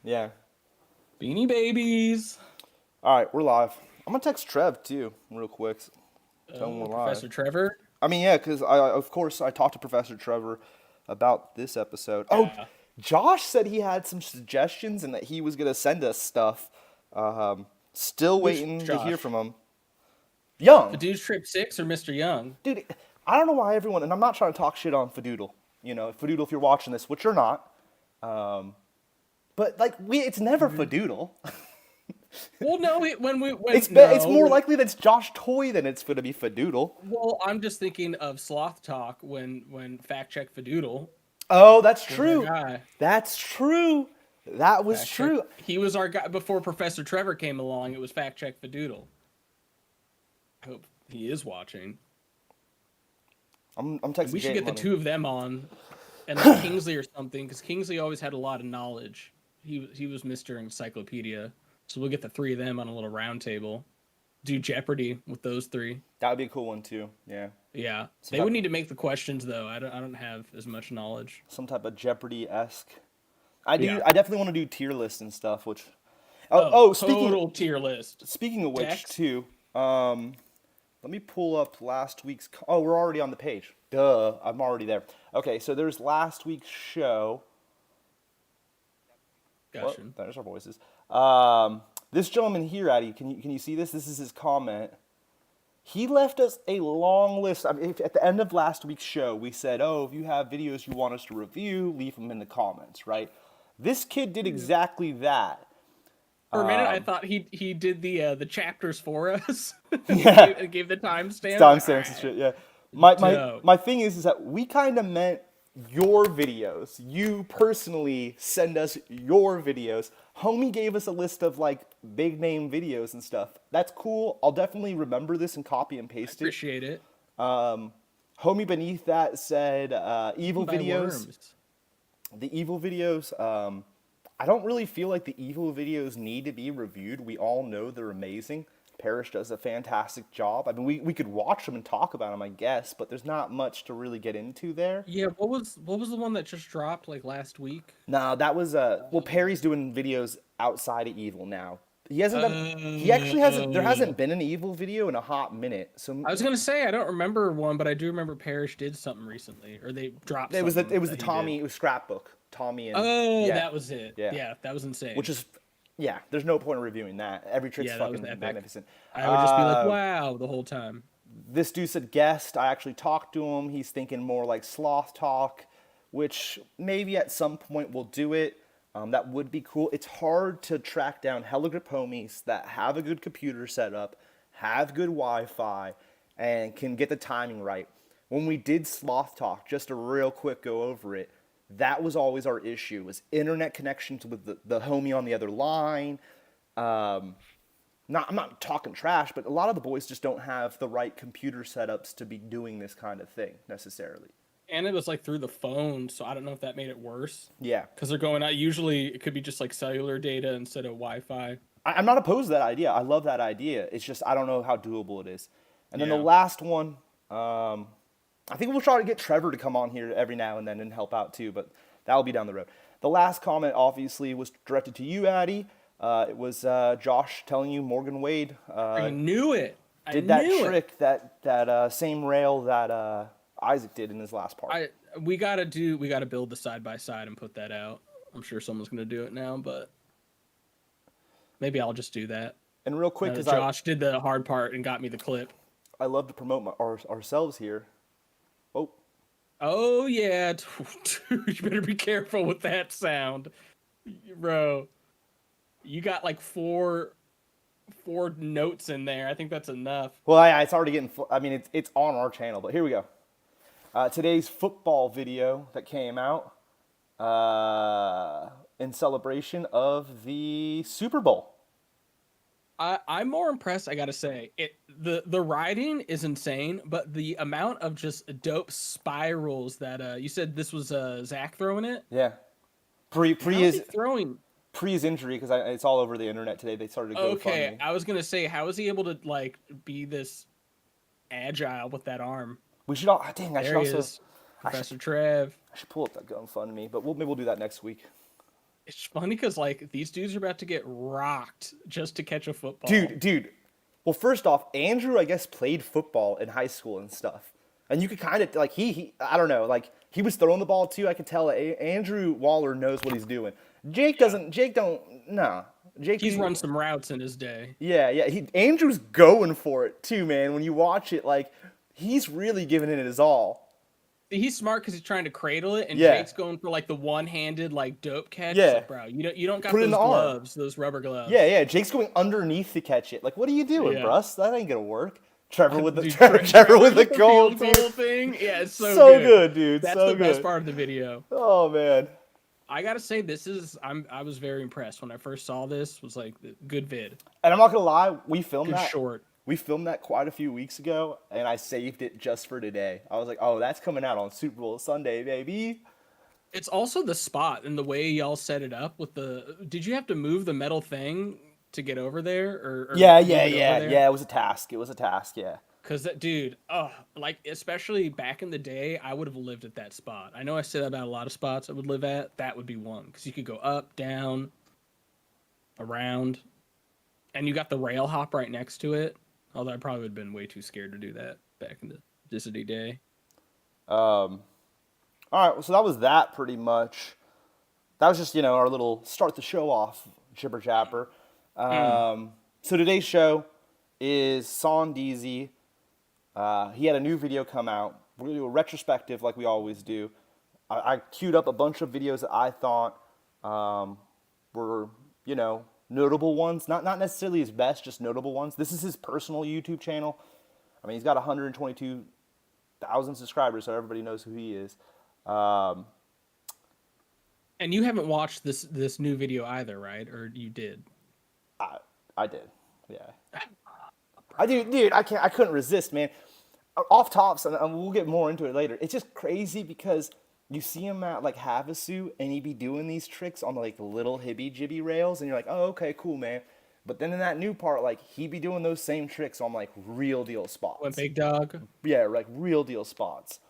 Yeah. Beanie Babies. All right, we're live. I'm gonna text Trev too, real quick. Tell him we're live. Professor Trevor. I mean, yeah, because of course, I talked to Professor Trevor about this episode. Oh, Yeah. Josh said he had some suggestions and that he was gonna send us stuff. Still Which waiting to hear Josh? from him. Young, Fadude's Trip 6 or Mr. Young? dude. I don't know why everyone, and I'm not trying to talk shit on Fadoodle. You know, Fadoodle, if you're watching this, which you're not. But like, it's never Fadoodle. Well, no, It's more likely that it's Josh Toy than it's gonna be Fadoodle. Well, I'm just thinking of Sloth Talk when fact check Fadoodle Oh, that's was our true. guy. That's true. That was Fact check. true. He was our guy before Professor Trevor came along. It was fact check Fadoodle. I hope he is watching. I'm texting. We should Jake get the Money. two of them on, and like Kingsley or something, because Kingsley always had a lot of knowledge. He was Mr. Encyclopedia. So we'll get the three of them on a little round table. Do Jeopardy with those three. That would be a cool one too. Yeah. Yeah. Some They would type- need to make the questions though. I don't have as much knowledge. Some type of Jeopardy-esque. I do. Yeah. I definitely want to do tier lists and stuff. Which. Oh, total tier list. speaking of which, Dex? too. Let me pull up last week's. Oh, we're already on the page. Duh, I'm already there. Okay, so there's last week's show. Well, Gotcha. there's our voices. This gentleman here, Addy, can you see this? This is his comment. He left us a long list. I mean, at the end of last week's show, we said, "Oh, if you have videos you want us to review, leave them in the comments." Right? This kid did exactly that. For a minute, I thought he did the chapters for us. Yeah. and gave the timestamp. Timestamps and shit. Yeah. My Dope. thing is that we kind of meant your videos. You personally send us your videos. Homie gave us a list of like big name videos and stuff. That's cool. I'll definitely remember this and copy and paste it. Appreciate it. Homie beneath that said evil By videos. worms. The evil videos. I don't really feel like the evil videos need to be reviewed. We all know they're amazing. Parrish does a fantastic job. I mean, we could watch them and talk about them, I guess, but there's not much to really get into there. Yeah, what was the one that just dropped like last week? No, that was well, Perry's doing videos outside of evil now. He hasn't done. He actually hasn't. There hasn't been an evil video in a hot minute. So I was gonna say I don't remember one, but I do remember Parrish did something recently, or they dropped. it was the something that he Tommy. did. It was scrapbook. Tommy and Oh, yeah, that was it. Yeah. Yeah, that was insane. which is yeah. There's no point in reviewing that. Every trick's Yeah, that was fucking epic. magnificent. I would just be like, "Wow!" the whole time. This dude said guest. I actually talked to him. He's thinking more like sloth talk, which maybe at some point we'll do it. That would be cool. It's hard to track down hella grip homies that have a good computer setup, have good Wi-Fi, and can get the timing right. When we did sloth talk, just a real quick go over it, that was always our issue, was internet connections with the homie on the other line. I'm not talking trash, but a lot of the boys just don't have the right computer setups to be doing this kind of thing necessarily. And it was like through the phone, so I don't know if that made it worse. Yeah. Because they're going out. Usually, it could be just like cellular data instead of Wi-Fi. I'm not opposed to that idea. I love that idea. It's just I don't know how doable it is. And then the Yeah. last one, I think we'll try to get Trevor to come on here every now and then and help out too, but that'll be down the road. The last comment obviously was directed to you, Addy. It was Josh telling you Morgan Wade I knew it. did that trick, that same rail that Isaac did in his last part. We gotta build the side by side and put that out. I'm sure someone's gonna do it now, but maybe I'll just do that. And real quick, because Josh did the hard part and got me the clip. I love to promote ourselves here. Oh, Oh yeah, dude, you better be careful with that sound, bro. You got like four notes in there. I think that's enough. well, yeah, it's already getting. I mean, it's on our channel, but here we go. Today's football video that came out in celebration of the Super Bowl. I'm more impressed. I gotta say, the writing is insane, but the amount of just dope spirals that you said this was Zach throwing it. Yeah, pre How is he his throwing. injury, because it's all over the internet today. They started to Okay, GoFundMe. I was gonna say, how is he able to like be this agile with that arm? We should all. Dang, There he is, Professor Trev. I should pull up that GoFundMe, but maybe we'll do that next week. It's funny because like these dudes are about to get rocked just to catch a football. Dude. Well, first off, Andrew, I guess, played football in high school and stuff, and you could kind of like I don't know, like he was throwing the ball too. I could tell Andrew Waller knows what he's doing. Jake Yeah. doesn't. Jake don't. No. Jake. He's run some routes in his day. Yeah. Andrew's going for it too, man. When you watch it, like he's really giving it his all. He's smart because he's trying to cradle it, and Yeah. Jake's going for like the one-handed like dope catch. Yeah. It's like, bro, you don't got Put it in those the arm. gloves, those rubber gloves. Yeah. Jake's going underneath to catch it. Like, what are you doing, Yeah. Bruss? That ain't gonna work. Trevor with the Dude, Trevor with the goal, field goal dude. thing. Yeah, it's so So good. good, dude. That's so the best good. part of the video. Oh man. I gotta say, I was very impressed when I first saw this. Was like good vid. And I'm not gonna lie, we filmed Good that. short. We filmed that quite a few weeks ago, and I saved it just for today. I was like, oh, that's coming out on Super Bowl Sunday, baby. It's also the spot and the way y'all set it up with the. Did you have to move the metal thing to get over there, or Yeah. move it over there? It was a task. Yeah. Cause that dude, like especially back in the day, I would have lived at that spot. I know I said that about a lot of spots I would live at. That would be one because you could go up, down, around, and you got the rail hop right next to it. Although I probably would have been way too scared to do that back in the Disney day. All right, well, so that was that pretty much. That was just, our little start the show off jibber jabber. So today's show is Saunders. He had a new video come out. We're going to do a retrospective like we always do. I queued up a bunch of videos that I thought were, notable ones. Not necessarily his best, just notable ones. This is his personal YouTube channel. I mean, he's got 122,000 subscribers, so everybody knows who he is. And you haven't watched this new video either, right? Or you did? I did, yeah. I do, dude. I couldn't resist, man. Off tops, and we'll get more into it later. It's just crazy because you see him at like Havasu, and he be doing these tricks on like the little hibby jibby rails, and you're like, oh, okay, cool, man. But then in that new part, like he be doing those same tricks on like real deal spots. What, Big Dog? Yeah, like real deal spots.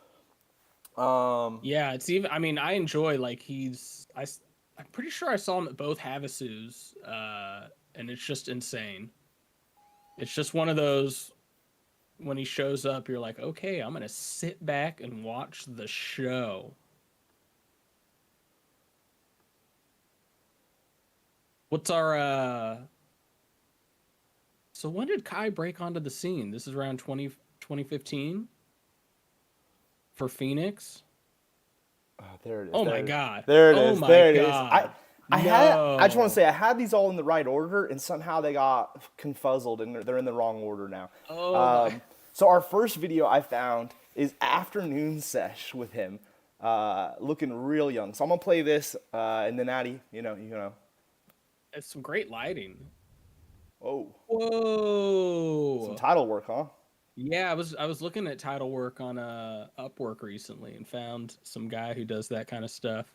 Yeah, it's even. I mean, I enjoy like I'm pretty sure I saw him at both Havasus, and it's just insane. It's just one of those when he shows up, you're like, okay, I'm gonna sit back and watch the show. What's our So when did Kai break onto the scene? This is around 2015 for Phoenix. Oh, there it is. Oh my god. There it Oh is. my There it is. God. I just want to say I had these all in the right order, and somehow they got confuzzled, and they're in the wrong order now. Oh. So our first video I found is afternoon sesh with him, looking real young. So I'm gonna play this, and then Addy, It's some great lighting. Oh, Whoa. some title work, huh? Yeah, I was looking at title work on Upwork recently and found some guy who does that kind of stuff.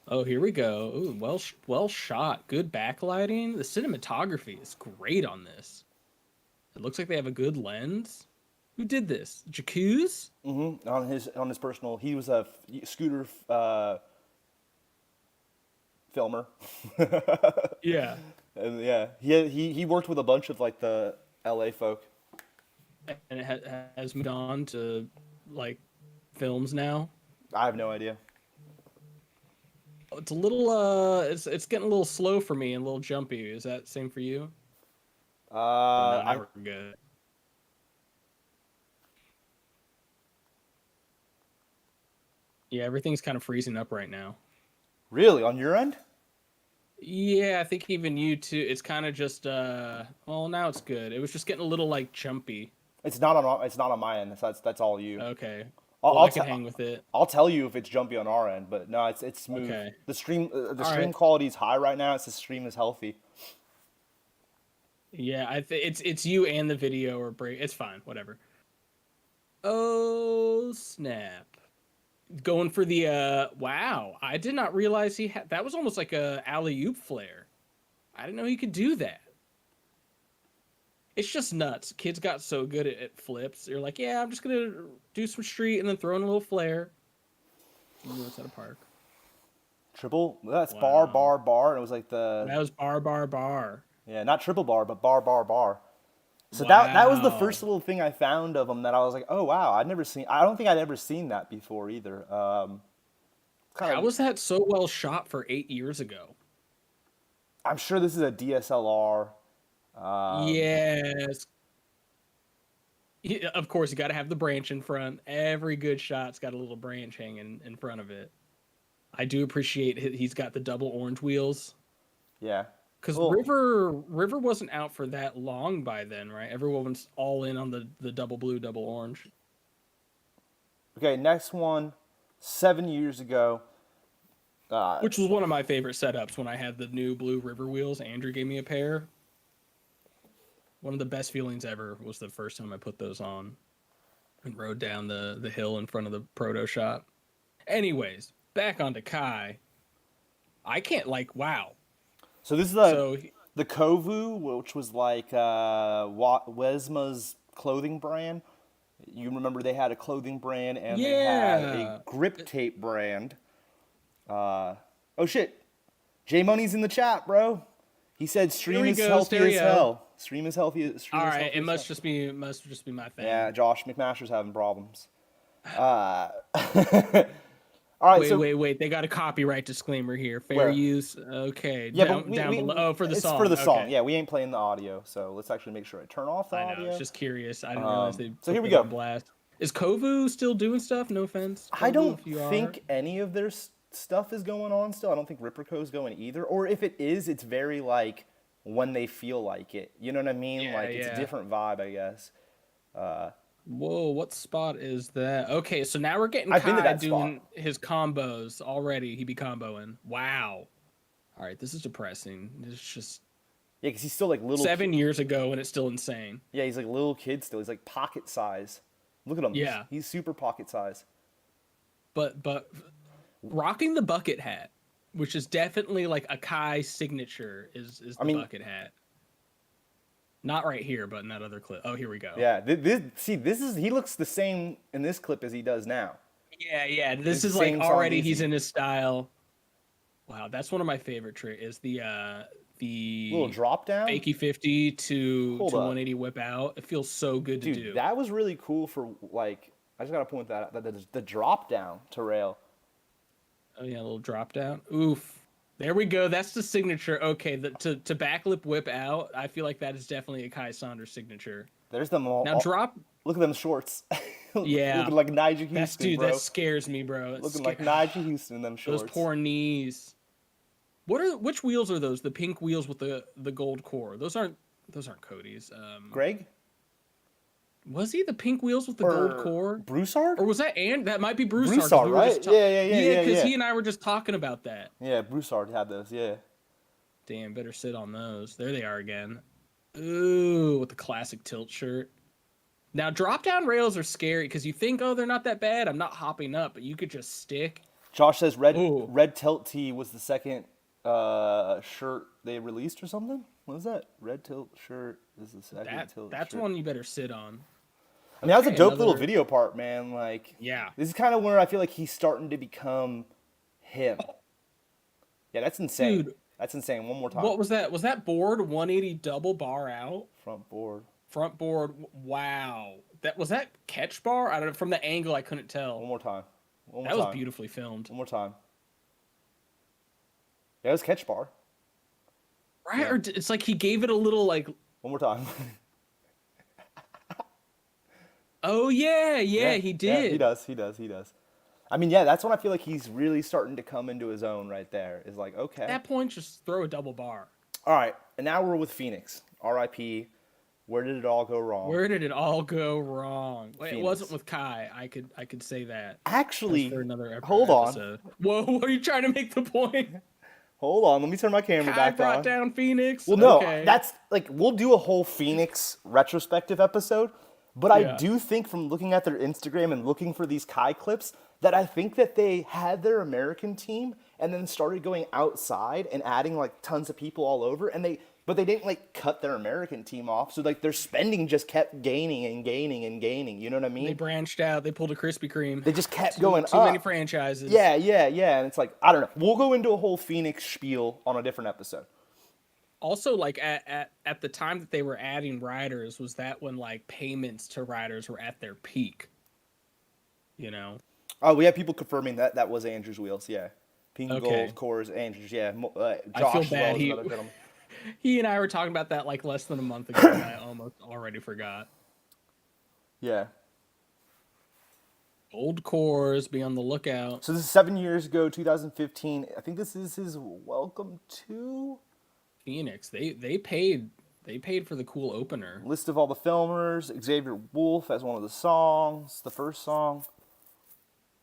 Oh, here we go. Ooh, well shot. Good backlighting. The cinematography is great on this. It looks like they have a good lens. Who did this? Jacuz? Mm-hmm. On his personal, he was a scooter filmer. Yeah. And yeah, he worked with a bunch of like the LA folk. And it has moved on to like films now. I have no idea. It's a little it's getting a little slow for me and a little jumpy. Is that same for you? No, we're good. Yeah, everything's kind of freezing up right now. Really, on your end? Yeah, I think even you too. It's kind of just well, now it's good. It was just getting a little like jumpy. It's not on my end. That's all you. Okay. I'll, Well, I'll I can te- hit's it. I'll tell you if it's jumpy on our end, but no, it's smooth. Okay. The stream All stream right. quality is high right now. It's the stream is healthy. Yeah, it's you and the video or break. It's fine, whatever. Oh snap! Going for the wow! I did not realize he had that was almost like a alley oop flare. I didn't know he could do that. It's just nuts. Kids got so good at flips. They're like, yeah, I'm just gonna do some street and then throw in a little flare. You know, it's at a park. Triple? That's bar, Wow. bar, bar. And it was like the, That was bar, bar, bar. yeah, not triple bar, but bar, bar, bar. So that was the Wow. first little thing I found of him that I was like, oh wow, I don't think I'd ever seen that before either. Kind How of, was that so well shot for 8 years ago? I'm sure this is a DSLR. Yes. Of course, you got to have the branch in front. Every good shot's got a little branch hanging in front of it. I do appreciate he's got the double orange wheels. Yeah. Because Well, River wasn't out for that long by then, right? Everyone's all in on the double blue, double orange. okay, next one, 7 years ago. Which was one of my favorite setups when I had the new blue River wheels. Andrew gave me a pair. One of the best feelings ever was the first time I put those on and rode down the hill in front of the proto shop. Anyways, back onto Kai. I can't wow. So this is So the Kovu, which was like Wesma's clothing brand. You remember they had a clothing brand and they had a yeah. grip tape brand. Oh shit, J Money's in the chat, bro. He said stream we is go, healthy as stereo. hell. Stream is healthy. Stream All is right, healthy it as must hell. just be my thing. Yeah, Josh McMasher's having problems. All right, so Wait. They got a copyright disclaimer here. Fair where? use. Okay. Yeah, down but we, down we below. Oh, for the it's song. for the song. Okay. Yeah, we ain't playing the audio, so let's actually make sure I turn off the I know. I audio. was just curious. I didn't realize they So put here we that go. on blast. Is Kovu still doing stuff? No offense, I Kovu, don't if you are. think any of their stuff is going on still. I don't think Ripperco's going either. Or if it is, it's very like when they feel like it. You know what I mean? Yeah, Like it's yeah. a different vibe, I guess. Whoa, what spot is that? Okay, so now we're getting I've been to Kai that doing spot. his combos already. He be comboing. Wow. All right, this is depressing. It's just Yeah, because he's still like little. 7 years ago and it's still insane. Yeah, he's like little kid still. He's like pocket size. Look at him. Yeah. He's super pocket size. But rocking the bucket hat, which is definitely like a Kai signature, is the bucket hat. Not right here, but in that other clip. Oh, here we go. Yeah, he looks the same in this clip as he does now. Yeah. This is same like song already easy. he's in his style. Wow, that's one of my favorite tricks. Is the Little drop down. fakie 50 to Hold up. 180 whip out. It feels so good to do. That was really cool for like. I just gotta point that out. The drop down to rail. Oh yeah, a little drop down. Oof. There we go. That's the signature. Okay, to backlip whip out. I feel like that is definitely a Kai Saunders signature. There's them all. Now drop. Look at them shorts. Yeah. Looking like Nigel Houston, That's dude. bro. That scares me, bro. Looking like Nigel Houston in them shorts. Those poor knees. Which wheels are those? The pink wheels with the gold core. Those aren't Cody's. Greg? Was he the pink wheels with the gold core? Broussard? Or was that that might be Broussard? Broussard, right? Yeah, because he and I were just talking about that. Yeah, Broussard had those, yeah. Damn, better sit on those. There they are again. Ooh, with the classic tilt shirt. Now, drop down rails are scary because you think, oh, they're not that bad. I'm not hopping up, but you could just stick. Josh says Ooh. red tilt tee was the second shirt they released or something? What was that? Red tilt shirt is the second tilt That's shirt. one you better sit on. I mean, that was a Okay, dope little video part, man. Like, Yeah. This is kind of where I feel like he's starting to become him. Yeah, that's insane. Dude. That's insane. One more time. What was that? Was that board 180 double bar out? Front board. Front board. Wow. Was that catch bar? I don't know. From the angle, I couldn't tell. One more time. That was beautifully filmed. One more time. Yeah, it was catch bar. Right? Yeah. Or it's like he gave it a little like. One more time. Oh yeah, he did. Yeah, he does. I mean, yeah, that's when I feel like he's really starting to come into his own right there. Is like, okay. At that point, just throw a double bar. All right, and now we're with Phoenix. R.I.P. Where did it all go wrong? Where did it all go wrong? Wait, Phoenix. it wasn't with Kai. I could say that. Actually, For another hold episode. on. Whoa, are you trying to make the point? Hold on, let me turn my camera Kai back brought on. down Phoenix. Well, no, Okay. that's like we'll do a whole Phoenix retrospective episode. But Yeah. I do think from looking at their Instagram and looking for these Kai clips that I think that they had their American team and then started going outside and adding like tons of people all over, but they didn't like cut their American team off, so like their spending just kept gaining and gaining and gaining. You know what I They mean? branched out. They pulled a Krispy Kreme. They just kept going Too up. many franchises. Yeah, yeah, yeah. And it's like, I don't know. We'll go into a whole Phoenix spiel on a different episode. Also, like at the time that they were adding riders, was that when like payments to riders were at their peak? You know. Oh, we have people confirming that that was Andrew's wheels. Yeah, pink and Okay. gold cores, Andrew's. Yeah, I feel Josh as well bad. as another gentleman. He and I were talking about that like less than a month ago, and I almost already forgot. Yeah. Old cores, be on the lookout. So this is 7 years ago, 2015. I think this is his welcome to Phoenix. They paid for the cool opener. list of all the filmers. Xavier Wolf as one of the songs, the first song.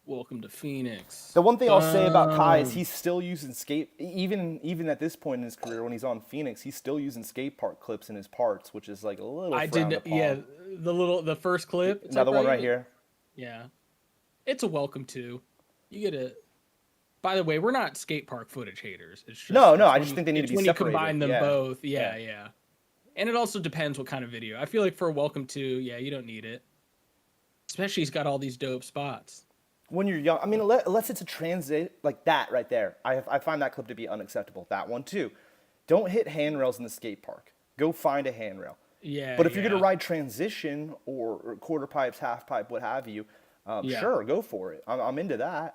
Welcome to Phoenix. The one thing I'll say about Kai is he's still using even at this point in his career when he's on Phoenix, he's still using skate park clips in his parts, which is like a little I frowned did, upon. yeah. The first clip. It's Another like one right here. Yeah, it's a welcome to. You get it. By the way, we're not skate park footage haters. It's just, No, it's I when just you- think they need to it's be when separated. you combine them Yeah. both. Yeah, Yeah. yeah. And it also depends what kind of video. I feel like for a welcome to, yeah, you don't need it. Especially he's got all these dope spots. When you're young, I mean, unless it's a transit like that right there, I find that clip to be unacceptable. That one too. Don't hit handrails in the skate park. Go find a handrail. Yeah. But if you're yeah. gonna ride transition or quarter pipes, half pipe, what have you, Yeah. sure, go for it. I'm into that.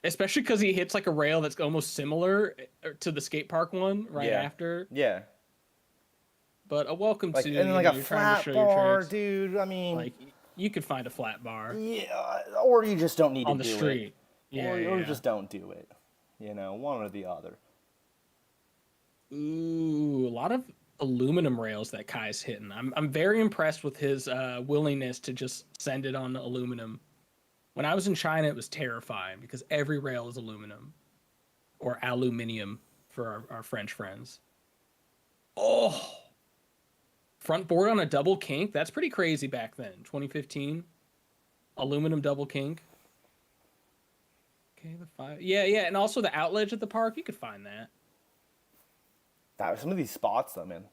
Especially because he hits like a rail that's almost similar to the skate park one right Yeah. after. Yeah. But a welcome Like to, and then you like know, a you're trying to flat show your bar, tricks. dude. I mean, Like you could find a flat bar yeah, or you just don't need on to the do street. it. Yeah, or yeah. just don't do it. You know, one or the other. Ooh, a lot of aluminum rails that Kai's hitting. I'm very impressed with his willingness to just send it on aluminum. When I was in China, it was terrifying because every rail is aluminum or aluminium for our French friends. Oh, front board on a double kink. That's pretty crazy back then. 2015, aluminum double kink. Okay, the 5. Yeah, yeah, and also the outledge at the park. You could find that. Some of these spots, though, man.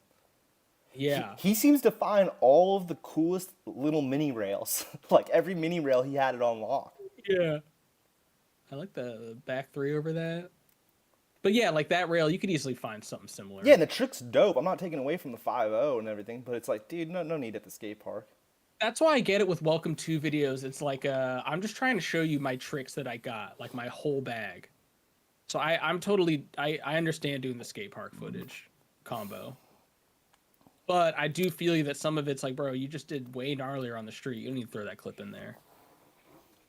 Yeah. He seems to find all of the coolest little mini rails. Like every mini rail, he had it on lock. Yeah. I like the back 3 over that. But yeah, like that rail, you could easily find something similar. Yeah, and the trick's dope. I'm not taking away from the 5.0 and everything, but it's like, dude, no need at the skate park. That's why I get it with Welcome to videos. It's like, I'm just trying to show you my tricks that I got, like my whole bag. So I'm totally, I understand doing the skate park footage combo. But I do feel you that some of it's like, bro, you just did way gnarlier on the street. You don't need to throw that clip in there.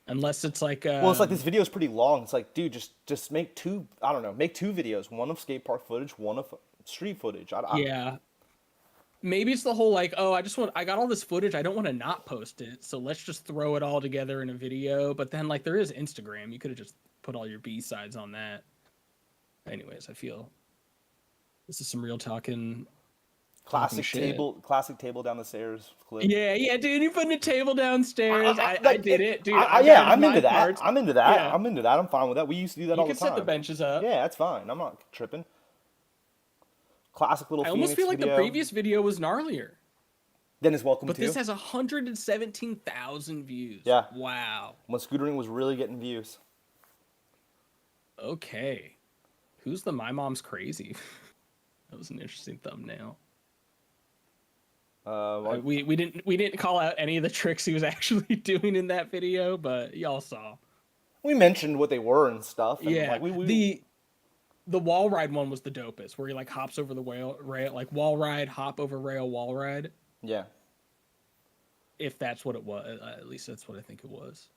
Unless it's like Well, it's like this video is pretty long. It's like, dude, just make two. I don't know, make two videos. One of skate park footage, one of street footage. Yeah. Maybe it's the whole like, oh, I got all this footage. I don't want to not post it. So let's just throw it all together in a video. But then like there is Instagram. You could have just put all your B-sides on that. Anyways, I feel this is some real talking. classic shit. classic table down the stairs clip. Yeah, dude, you putting a table downstairs. I did it, dude. Yeah, I'm into that. I'm into that. Yeah. I'm into that. I'm fine with that. We used to do that all You the can time. set the benches up. Yeah, that's fine. I'm not tripping. Classic little I almost Phoenix feel like video. the previous video was gnarlier. Then it's welcome But to. this has 117,000 views. Yeah. Wow. When Scootering was really getting views. Okay. Who's the My Mom's Crazy? That was an interesting thumbnail. We didn't call out any of the tricks he was actually doing in that video, but y'all saw. We mentioned what they were and stuff. And Yeah. like The wall ride one was the dopest, where he like hops over the rail, like wall ride, hop over rail, wall ride. Yeah. If that's what it was, at least that's what I think it was.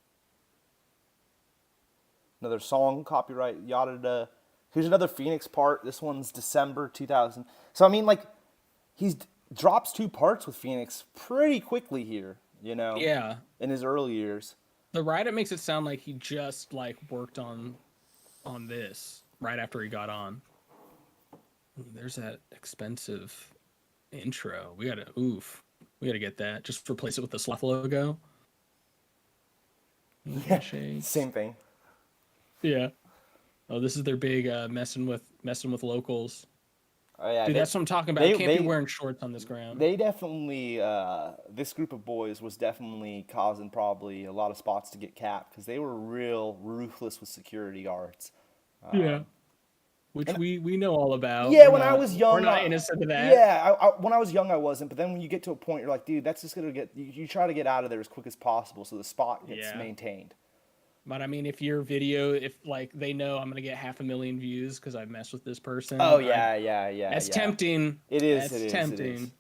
Another song, copyright, yada da. Here's another Phoenix part. This one's December 2000. So I mean, like, he's drops 2 parts with Phoenix pretty quickly here. You know. Yeah. In his early years. The ride, it makes it sound like he just like worked on this right after he got on. Ooh, there's that expensive intro. We gotta get that. Just replace it with the Sloth logo. Yeah. Same thing. Yeah. Oh, this is their big messing with locals. Oh yeah, Dude, that's what I'm talking about. Can't be wearing shorts on this ground. they definitely this group of boys was definitely causing probably a lot of spots to get capped because they were real ruthless with security guards. Yeah. Which And we know all about. yeah, when I was We're young, not innocent of that. yeah, when I was young, I wasn't. But then when you get to a point, you're like, dude, that's just gonna get. You try to get out of there as quick as possible so the spot gets Yeah. maintained. But I mean, if your video, if like they know I'm gonna get 500,000 views because I've messed with this person, Oh yeah. that's Yeah. tempting. It is. That's It is. tempting. It is.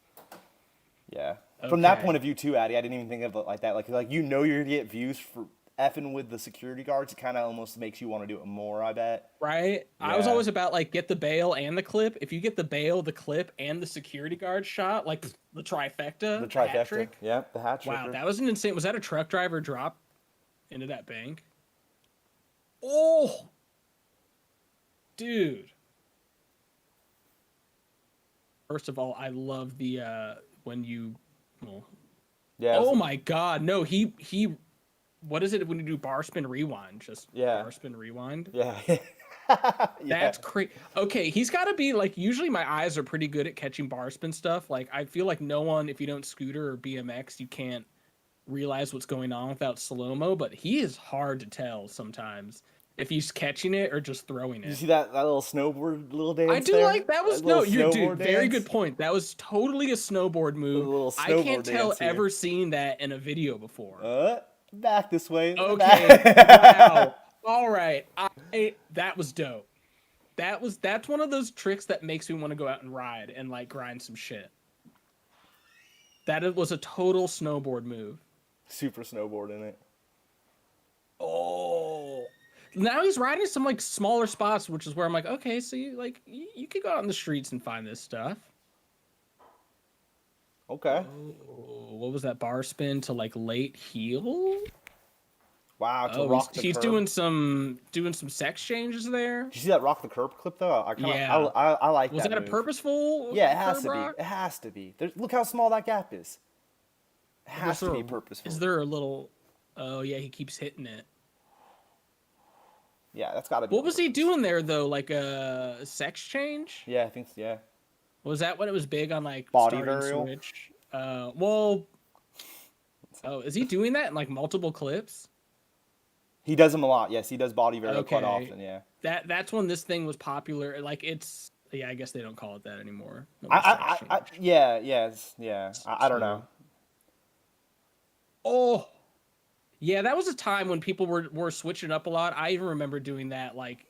Yeah. From that Okay. point of view too, Addy, I didn't even think of it like that. Like you know you're gonna get views for effing with the security guards. It kind of almost makes you want to do it more. I bet. Right? I was Yeah. always about like get the bail and the clip. If you get the bail, the clip, and the security guard shot, like the trifecta, The the hat trifecta. trick. Yeah. The hat trick. Wow, that was an insane. Was that a truck driver drop into that bank? Oh, dude. First of all, I love the when you well, Yeah. oh my god, no, he what is it when you do bar spin rewind? Just Yeah. bar spin rewind? Yeah. That's crazy. Okay, he's got to be like. Usually, my eyes are pretty good at catching bar spin stuff. Like, I feel like no one, if you don't scooter or BMX, you can't realize what's going on without slow mo. But he is hard to tell sometimes if he's catching it or just throwing Did you it. see that little snowboard little dance? I do there? like that was That little no, you dude. snowboard Very dance? good point. That was totally a snowboard move. little I can't snowboard tell dance here. ever seen that in a video before. Back this way. Okay, Back. wow. All right, that was dope. That's one of those tricks that makes me want to go out and ride and like grind some shit. That was a total snowboard move. Super snowboard in it. Oh. Now he's riding some like smaller spots, which is where I'm like, okay, so you could go out in the streets and find this stuff. Okay. Oh, what was that bar spin to like late heel? Wow, to rock the he's curb. doing some sex changes there. Did you see that rock the curb clip though? Yeah. I like Was that. that a move. purposeful? Yeah, it has curb to rock? be. It has to be. Look how small that gap is. It has Was to there be a- purposeful. Is there a little? Oh yeah, he keeps hitting it. Yeah, that's got to be. What on was he purpose. doing there though? Like a sex change? Yeah, I think yeah. Was that when it was big on like Body starting burial? Switch? Well, oh, is he doing that in like multiple clips? He does them a lot. Yes, he does body very quite Okay. often. Yeah. That's when this thing was popular. Like it's yeah, I guess they don't call it that anymore. No more sex change. Yeah. I don't know. Oh, yeah, that was a time when people were switching up a lot. I even remember doing that, like,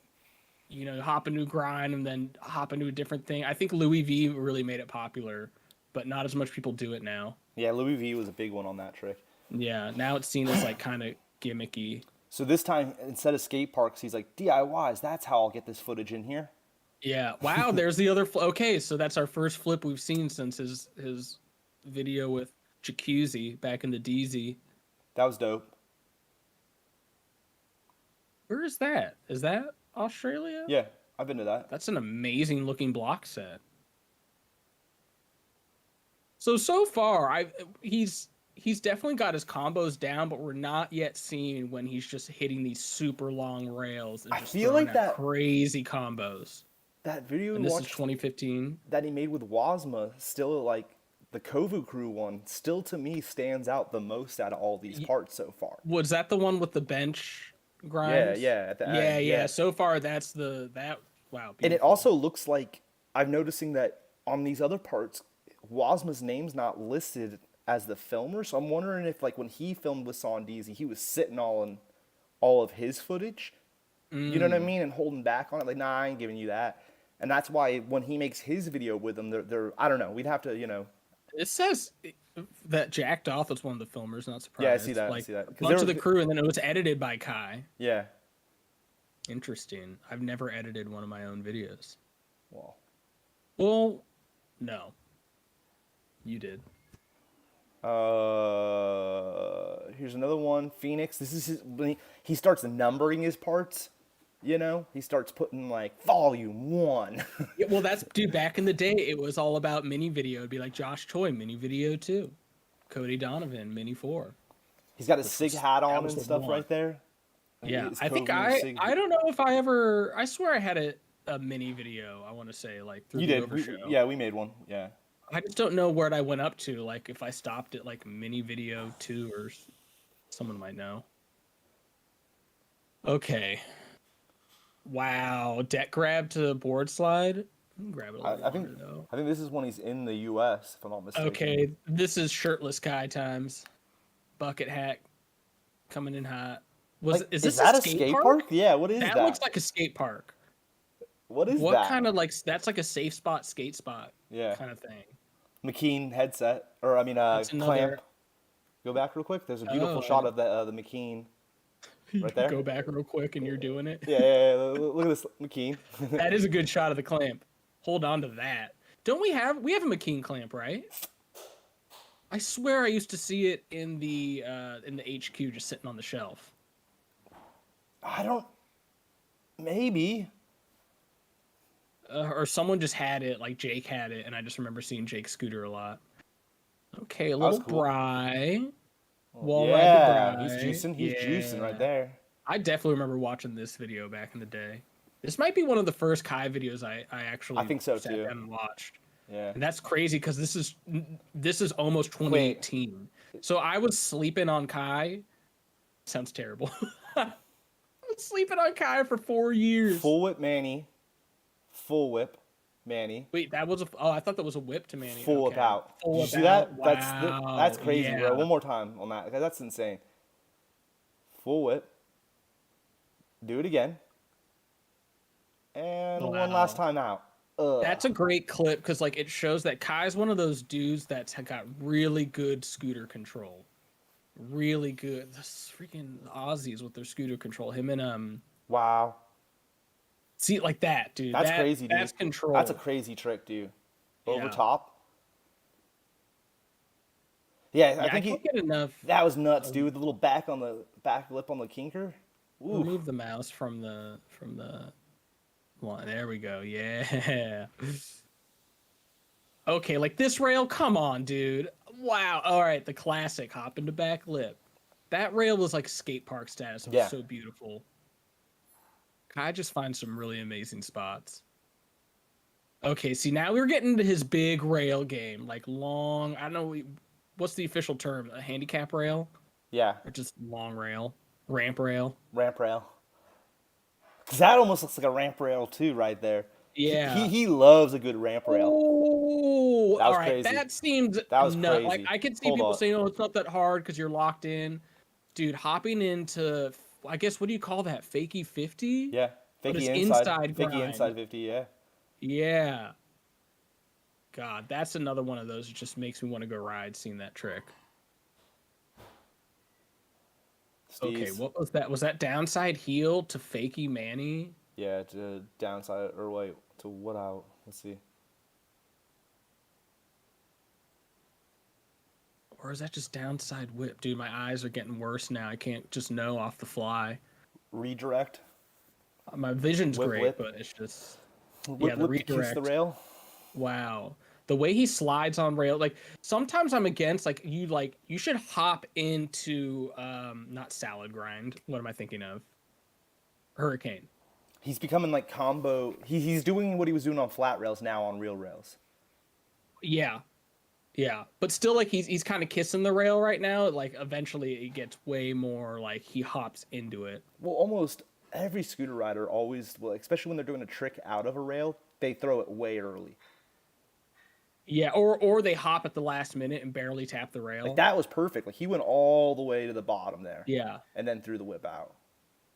hop into a grind and then hop into a different thing. I think Louis V really made it popular, but not as much people do it now. Yeah, Louis V was a big one on that trick. Yeah, now it's seen as like kind of gimmicky. So this time, instead of skate parks, he's like, DIYs, that's how I'll get this footage in here. Yeah. Wow. There's the other. Okay, so that's our first flip we've seen since his video with Jacuzzi back in the DZ. That was dope. Where is that? Is that Australia? Yeah, I've been to that. That's an amazing looking block set. So far, he's definitely got his combos down, but we're not yet seeing when he's just hitting these super long rails and I just feel throwing like out that- crazy combos. That video And we this is watched 2015. that he made with Wazma, still like the Kovu Crew one, still to me stands out the most out of all these parts so far. Was that the one with the bench grinds? Yeah, at the yeah, end, yeah. yeah. So far, that's that. Wow. And it beautiful. also looks like I'm noticing that on these other parts, Wazma's name's not listed as the filmer. So I'm wondering if like when he filmed with Saunders, he was sitting all of his footage. You know what I mean? And holding back on it. Like, nah, I ain't giving you that. And that's why when he makes his video with them, they're I don't know. We'd have to, It says that Jack Doth was one of the filmers. Not surprised. Yeah, I see that, I Like, see that. A 'Cause bunch there of the was- crew, and then it was edited by Kai. Yeah. Interesting. I've never edited one of my own videos. Well, No. You did. Here's another one. Phoenix. This is when he starts numbering his parts. He starts putting like volume 1. Yeah, well, dude. Back in the day, it was all about mini video. It'd be like Josh Choi, mini video 2, Cody Donovan, mini 4. He's got his SIG hat on was and the stuff one. right there. Yeah, His I think Cove Sig. I don't know if I ever. I swear I had a mini video. I want to say like through You the did. Overshow. Yeah, we made one. Yeah. I just don't know where I went up to. Like if I stopped at like mini video 2 or someone might know. Okay. Wow, deck grab to board slide. Grab it a little I think longer though. I think this is when he's in the U.S. if I'm not mistaken. Okay, this is shirtless guy times. Bucket hat coming in hot. Is this that a a skate park? Yeah. What is That that? looks like a skate park. What is What that? kind of like that's like a safe spot, skate spot Yeah. kind of thing. McKean headset, or I mean, That's clamp. another. Go back real quick. There's a beautiful Oh, shot of the McKean you right there. go back real quick and you're doing it. Yeah. Look at this McKean. That is a good shot of the clamp. Hold on to that. Don't we have a McKean clamp, right? I swear I used to see it in the HQ just sitting on the shelf. I don't. Maybe. Or someone just had it, like Jake had it, and I just remember seeing Jake scooter a lot. Okay, a That was little cool. Bry. Wall ride Yeah, to he's Bry. juicing. He's juicing right Yeah. there. I definitely remember watching this video back in the day. This might be one of the first Kai videos I actually I think so, sat too. down and watched. Yeah. And that's crazy because this is almost 2018. So I was sleeping on Kai. Sounds terrible. I was sleeping on Kai for 4 years. Full whip Manny. Full whip Manny. Wait, that was I thought that was a whip to Manny. Full whip Okay. out. Full Did you whip see that? out. That's Wow, crazy, yeah. bro. One more time on that. That's insane. Full whip. Do it again. And one last Wow. time out. Ugh. That's a great clip because like it shows that Kai's one of those dudes that's got really good scooter control. Really good. This freaking Aussies with their scooter control. Him and Wow. see like that, dude. That's crazy, dude. That's control. That's a crazy trick, dude. Over Yeah. top. Yeah, Yeah, I think can't get enough. that was nuts, dude. With the little back lip on the kinker. Ooh. Remove the mouse from the one. There we go. Yeah. Okay, like this rail. Come on, dude. Wow. All right, the classic hop into back lip. That rail was like skate park status. It was Yeah. so beautiful. I just find some really amazing spots. Okay, see now we're getting to his big rail game, like long. I don't know what's the official term. A handicap rail Yeah, or just long rail, ramp rail. ramp rail. Cause that almost looks like a ramp rail too, right there. Yeah. He loves a good ramp rail. Oh, That was all right. crazy. That seems That was nut. crazy. Like I could see Hold people up. saying, "Oh, it's not that hard because you're locked in." Dude, hopping into, I guess, what do you call that? Fakie 50? Yeah, But it's fakie inside fakie grind. inside 50. Yeah. Yeah. God, that's another one of those that just makes me want to go ride seeing that trick. Okay, Steez. what was that? Was that downside heel to Fakie Manny? Yeah, to downside or wait to what out? Let's see. Or is that just downside whip? Dude, my eyes are getting worse now. I can't just know off the fly. Redirect. My vision's Whip, great, whip. but it's just Whip, the whip to kiss redirect. the rail. Wow. The way he slides on rail, like sometimes I'm against like you should hop into not salad grind. What am I thinking of? Hurricane. He's becoming like combo. He's doing what he was doing on flat rails now on real rails. Yeah. Yeah. But still like he's kind of kissing the rail right now. Like eventually it gets way more like he hops into it. Well, almost every scooter rider always, well, especially when they're doing a trick out of a rail, they throw it way early. Yeah, or they hop at the last minute and barely tap the rail. Like that was perfect. Like he went all the way to the bottom there. Yeah. And then threw the whip out.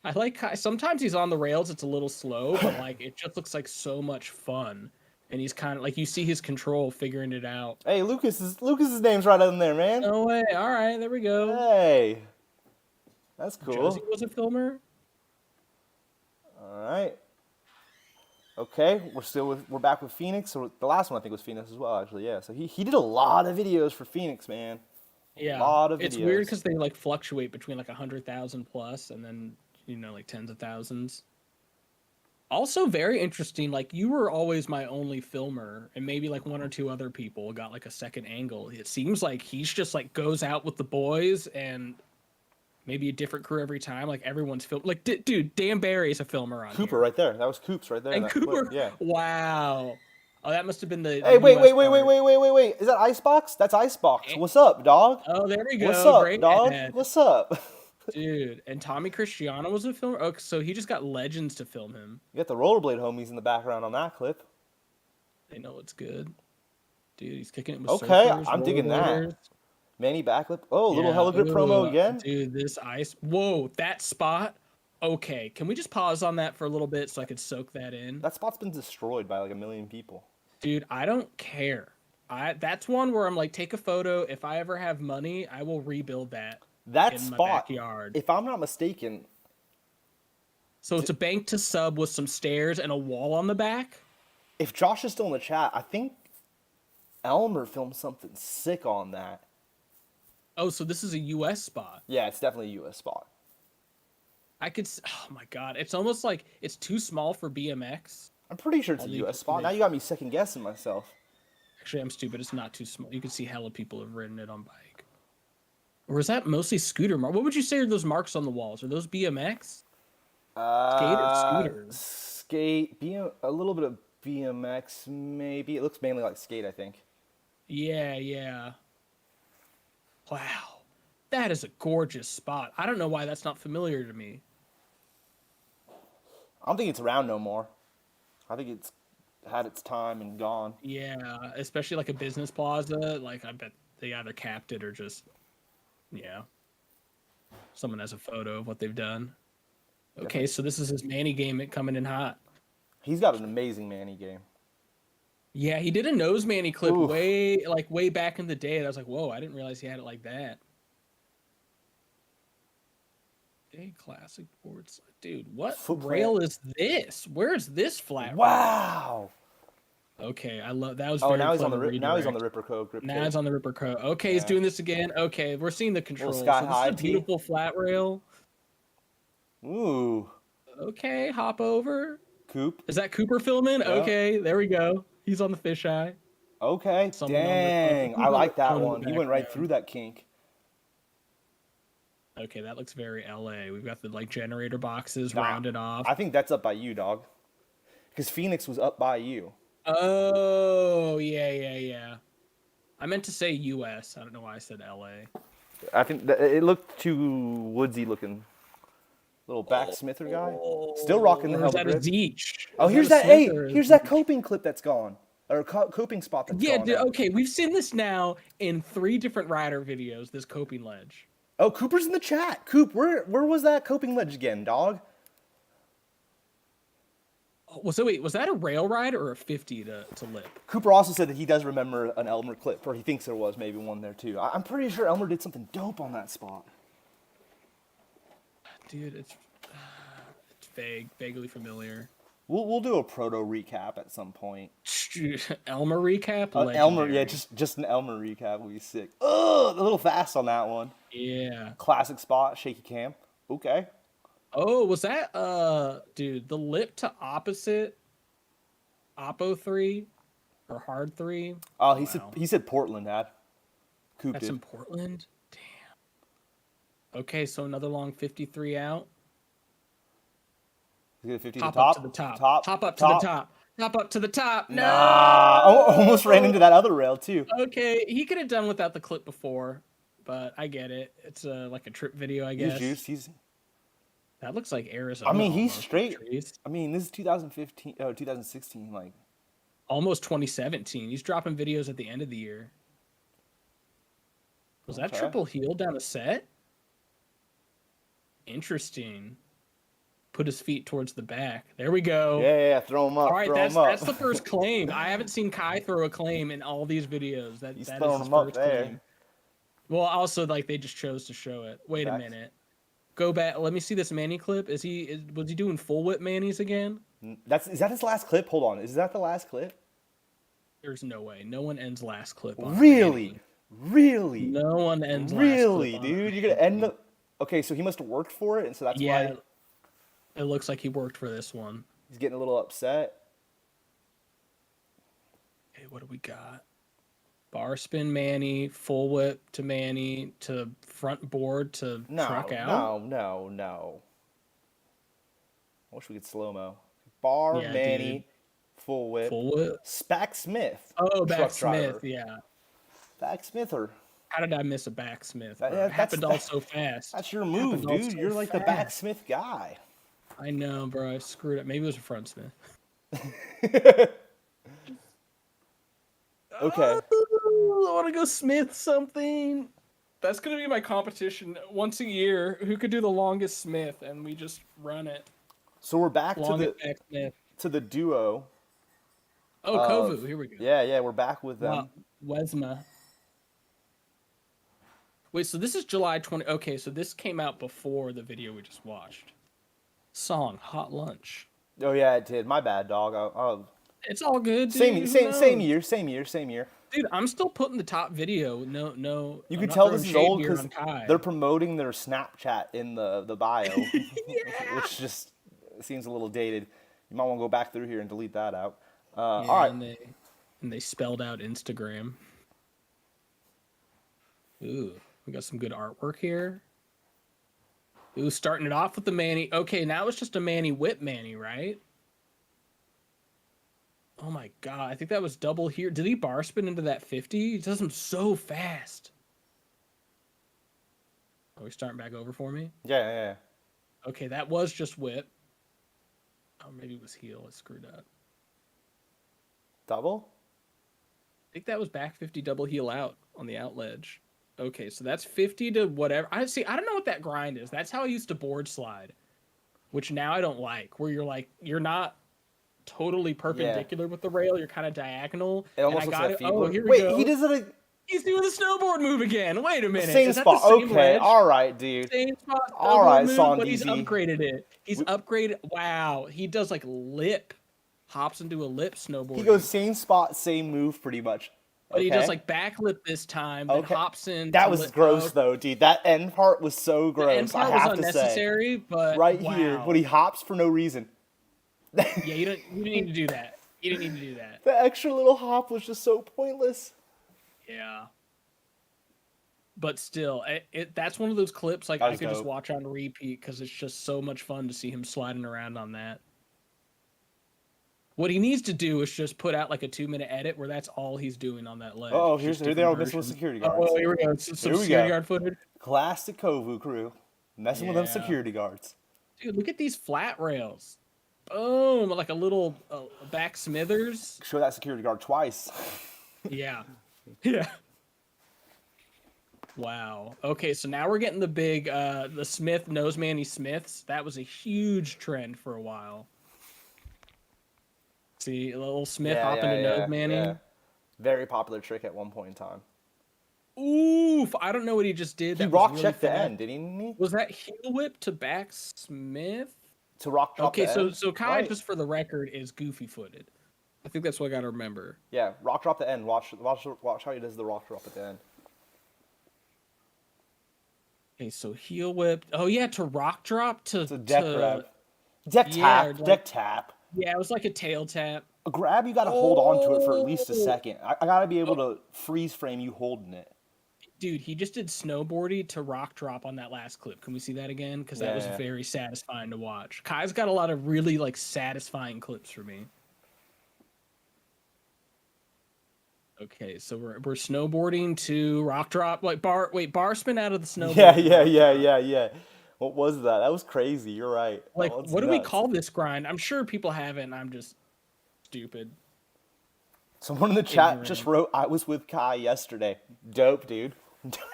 I like sometimes he's on the rails, it's a little slow, but like it just looks like so much fun. And he's kind of like you see his control figuring it out. Hey, Lucas's name's right in there, man. No way. All right, there we go. Hey. That's cool. Josie was a filmer. All right. Okay, we're back with Phoenix. So the last one I think was Phoenix as well, actually. Yeah. So he did a lot of videos for Phoenix, man. Yeah, A lot of videos. it's weird because they like fluctuate between like 100,000 plus and then like tens of thousands. Also very interesting. Like you were always my only filmer, and maybe like one or two other people got like a second angle. It seems like he's just like goes out with the boys and maybe a different crew every time. Like everyone's film. Like, dude, Dan Barry's a filmer on Cooper here. right there. That was Coops right there. In And that Cooper, clip. Yeah. wow. Oh, that must have been the Hey, wait, US wait, wait, wait, part. wait, wait, wait, wait. Is that Icebox? That's Icebox. Eh, What's up, dog? Oh, there we What's go. up, Great dog? ad. What's up? Dude, and Tommy Cristiano was a filmer? Oh, so he just got legends to film him. You got the rollerblade homies in the background on that clip. They know it's good. Dude, he's kicking it with Okay, surfers, I'm digging that. rollerbladers. Manny backlip. Oh, little Yeah, hella grip promo ooh, again. dude, this ice. Whoa, that spot. Okay, can we just pause on that for a little bit so I could soak that in? That spot's been destroyed by like a million people. Dude, I don't care. That's one where I'm like, take a photo. If I ever have money, I will rebuild that That in my spot, backyard. if I'm not mistaken, So it's a bank to sub with some stairs and a wall on the back. if Josh is still in the chat, I think Elmer filmed something sick on that. Oh, so this is a US spot. Yeah, it's definitely a US spot. Oh my God. It's almost like it's too small for BMX. I'm pretty sure it's I'll a leave US it spot. with- Now you got me second guessing myself. Actually, I'm stupid. It's not too small. You can see hella people have ridden it on bike. Or is that mostly scooter mark? What would you say are those marks on the walls? Are those BMX? Skate or scooter? Skate, a little bit of BMX maybe. It looks mainly like skate, I think. Yeah, yeah. Wow. That is a gorgeous spot. I don't know why that's not familiar to me. I don't think it's around no more. I think it's had its time and gone. Yeah, especially like a business plaza. Like, I bet they either capped it or just, yeah. Someone has a photo of what they've done. Okay, so this is his Manny game coming in hot. He's got an amazing Manny game. Yeah, he did a nose Manny clip Oof. way back in the day. And I was like, whoa, I didn't realize he had it like that. A classic boards. Dude, what Footprint. rail is this? Where is this flat? Wow. Okay, I love that. Was Oh, very now he's on clever the now he's on redirect. the Ripper Code grip. Now tape. he's on the Ripper Crow. Okay, he's Yeah. doing this again. Okay, we're seeing the control. So sky this high is a tee. beautiful flat rail. Ooh. Okay, hop over. Coop. Is that Cooper filming? Yeah. Okay, there we go. He's on the fisheye. Okay. Someone on the Dang. phone. I like that Someone in one. the He went right background. through that kink. Okay, that looks very LA. We've got the like generator boxes Nah, rounded off. I think that's up by you, dog. Because Phoenix was up by you. Oh, yeah. I meant to say US. I don't know why I said LA. I think that it looked too woodsy looking. Little backsmither guy. Still rocking the Or is hell that a grip. Zeech? Oh, Is here's a that. Hey, Smith or a here's that Zeech? coping clip that's gone. Or coping spot that's Yeah, gone. dude, now. okay, we've seen this now in 3 different rider videos, this coping ledge. Oh, Cooper's in the chat. Coop, where was that coping ledge again, dog? Oh, well, so wait, was that a rail ride or a 50 to lip? Cooper also said that he does remember an Elmer clip, or he thinks there was maybe one there too. I'm pretty sure Elmer did something dope on that spot. Dude, it's vaguely familiar. We'll do a proto recap at some point. Elmer recap? Elmer, yeah, Legendary. just an Elmer recap would be sick. Ugh, a little fast on that one. Yeah. Classic spot, shaky cam. Okay. Oh, was that dude, the lip to opposite Oppo 3 or Hard 3? Oh, Wow. he said Portland had. Coop That's did. in Portland? Damn. Okay, so another long 53 out. He's gonna 50 Hop to top. up to the top. Hop up to the top. Hop up to the top. No. Nah, almost ran into that other rail too. Okay, he could have done without the clip before, but I get it. It's like a trip video, I guess. He's juiced. That looks like Arizona. I mean, he's almost, straight. trees. I mean, this is 2015, 2016. Like, Almost 2017. He's dropping videos at the end of the year. Was that Okay. triple heel down a set? Interesting. Put his feet towards the back. There we go. yeah, throw him up. All right, throw that's him up. that's the first claim. I haven't seen Kai throw a claim in all these videos. That He's that is throwing his him up first there. claim. Well, also like they just chose to show it. Wait a Facts. minute. Go back. Let me see this Manny clip. Was he doing full whip Manny's again? Is that his last clip? Hold on. Is that the last clip? There's no way. No one ends last clip on Really? Manny. Really? No one ends Really, last clip on dude? You're gonna end the. Okay, so he must have worked for it, and so that's Yeah. why It looks like he worked for this one. he's getting a little upset. Okay, what do we got? Bar spin Manny, full whip to Manny, to front board to truck No, out. no, no, no. I wish we could slow-mo. Bar, Yeah, dude. Manny, full whip. Full whip. Spack Smith, Oh, truck backsmith. driver. Yeah. Spack Smither. How did I miss a backsmith, bro? It That, that's happened all that, so fast. that's your Happened move, all dude. so You're like the fast. backsmith guy. I know, bro. I screwed up. Maybe it was a front smith. Okay. Oh, I want to go smith something. That's gonna be my competition once a year. Who could do the longest smith, and we just run it. So we're back Longest backsmith. to the duo. Oh, Kovu. Here we go. Yeah, we're back with them. Wesma. Wait, so this is July 20. Okay, so this came out before the video we just watched. Song Hot Lunch. Oh yeah, it did. My bad, dog. It's all good, dude. Same Who same knows? year. Dude, I'm still putting the top video. No. You I'm can not tell throwing this is shade old here because on Kai. they're promoting their Snapchat in the bio, Yeah. which just seems a little dated. You might want to go back through here and delete that out. All Yeah, right. and they spelled out Instagram. Ooh, we got some good artwork here. Ooh, starting it off with the Manny. Okay, now it's just a Manny whip Manny, right? Oh my god, I think that was double here. Did he bar spin into that 50? He does them so fast. Are we starting back over for me? Yeah. Okay, that was just whip. Oh, maybe it was heel. I screwed up. Double? I think that was back 50 double heel out on the out ledge. Okay, so that's 50 to whatever. I don't know what that grind is. That's how I used to board slide, which now I don't like, where you're not totally perpendicular with the rail, you're kind of diagonal. It almost and looks I got like it. a Oh, feebler. here we Wait, go. he does it He's doing the snowboard move again. Wait a the minute. same Is that spot. the same Okay, ledge? all right, dude. Same spot. All Snowboard right, move, but he's Saunders. upgraded it. He's upgraded. Wow, he does like lip, hops into a lip snowboard. He goes same spot, same move, pretty much. But he Okay. does like backflip this time, then Okay. hops in. That to was lip- gross, oh, though, dude. That end part was so gross. The end part I was have to say. unnecessary, but Right wow. here, when he hops for no reason. Yeah, you didn't need to do that. You didn't need to do that. The extra little hop was just so pointless. Yeah. But still, that's one of those clips like That I was could just dope. watch on repeat because it's just so much fun to see him sliding around on that. What he needs to do is just put out like a 2-minute edit where that's all he's doing on that ledge. Oh, Just here they are different messing with versions. security guards. Oh, here we go. Some Here we security go. guard footage. Classic Kovu crew. Messing with them Yeah. security guards. Dude, look at these flat rails. Boom, like a little back Smithers. Show that security guard twice. Yeah. Yeah. Wow. Okay, so now we're getting the big the Smith nose Manny Smiths. That was a huge trend for a while. See, a little Smith hopping to nose Manny. yeah. Very popular trick at one point in time. Oof, I don't know what he just did. He That was rock really checked the fast. end, didn't he? Was that heel whip to back Smith? To rock drop Okay, the so end? so Kai, Right. just for the record, is goofy footed. I think that's what I gotta remember. Yeah, rock drop the end. Watch how he does the rock drop at the end. Okay, so heel whip. Oh yeah, to rock drop to It's a deck to, grab. Deck yeah, tap. like- Deck tap. Yeah, it was like a tail tap. A grab, you gotta hold on to it for at least a Oh. second. I gotta be able to freeze frame you holding it. Dude, he just did snowboardy to rock drop on that last clip. Can we see that again? Because that was Yeah. very satisfying to watch. Kai's got a lot of really like satisfying clips for me. Okay, so we're snowboarding to rock drop, like bar spin out of the snowboard. Yeah. What was that? That was crazy. You're right. Like, That was what do we nuts. call this grind? I'm sure people have it, and I'm just stupid. Someone in the chat Ignorant. just wrote, "I was with Kai yesterday." Dope, dude.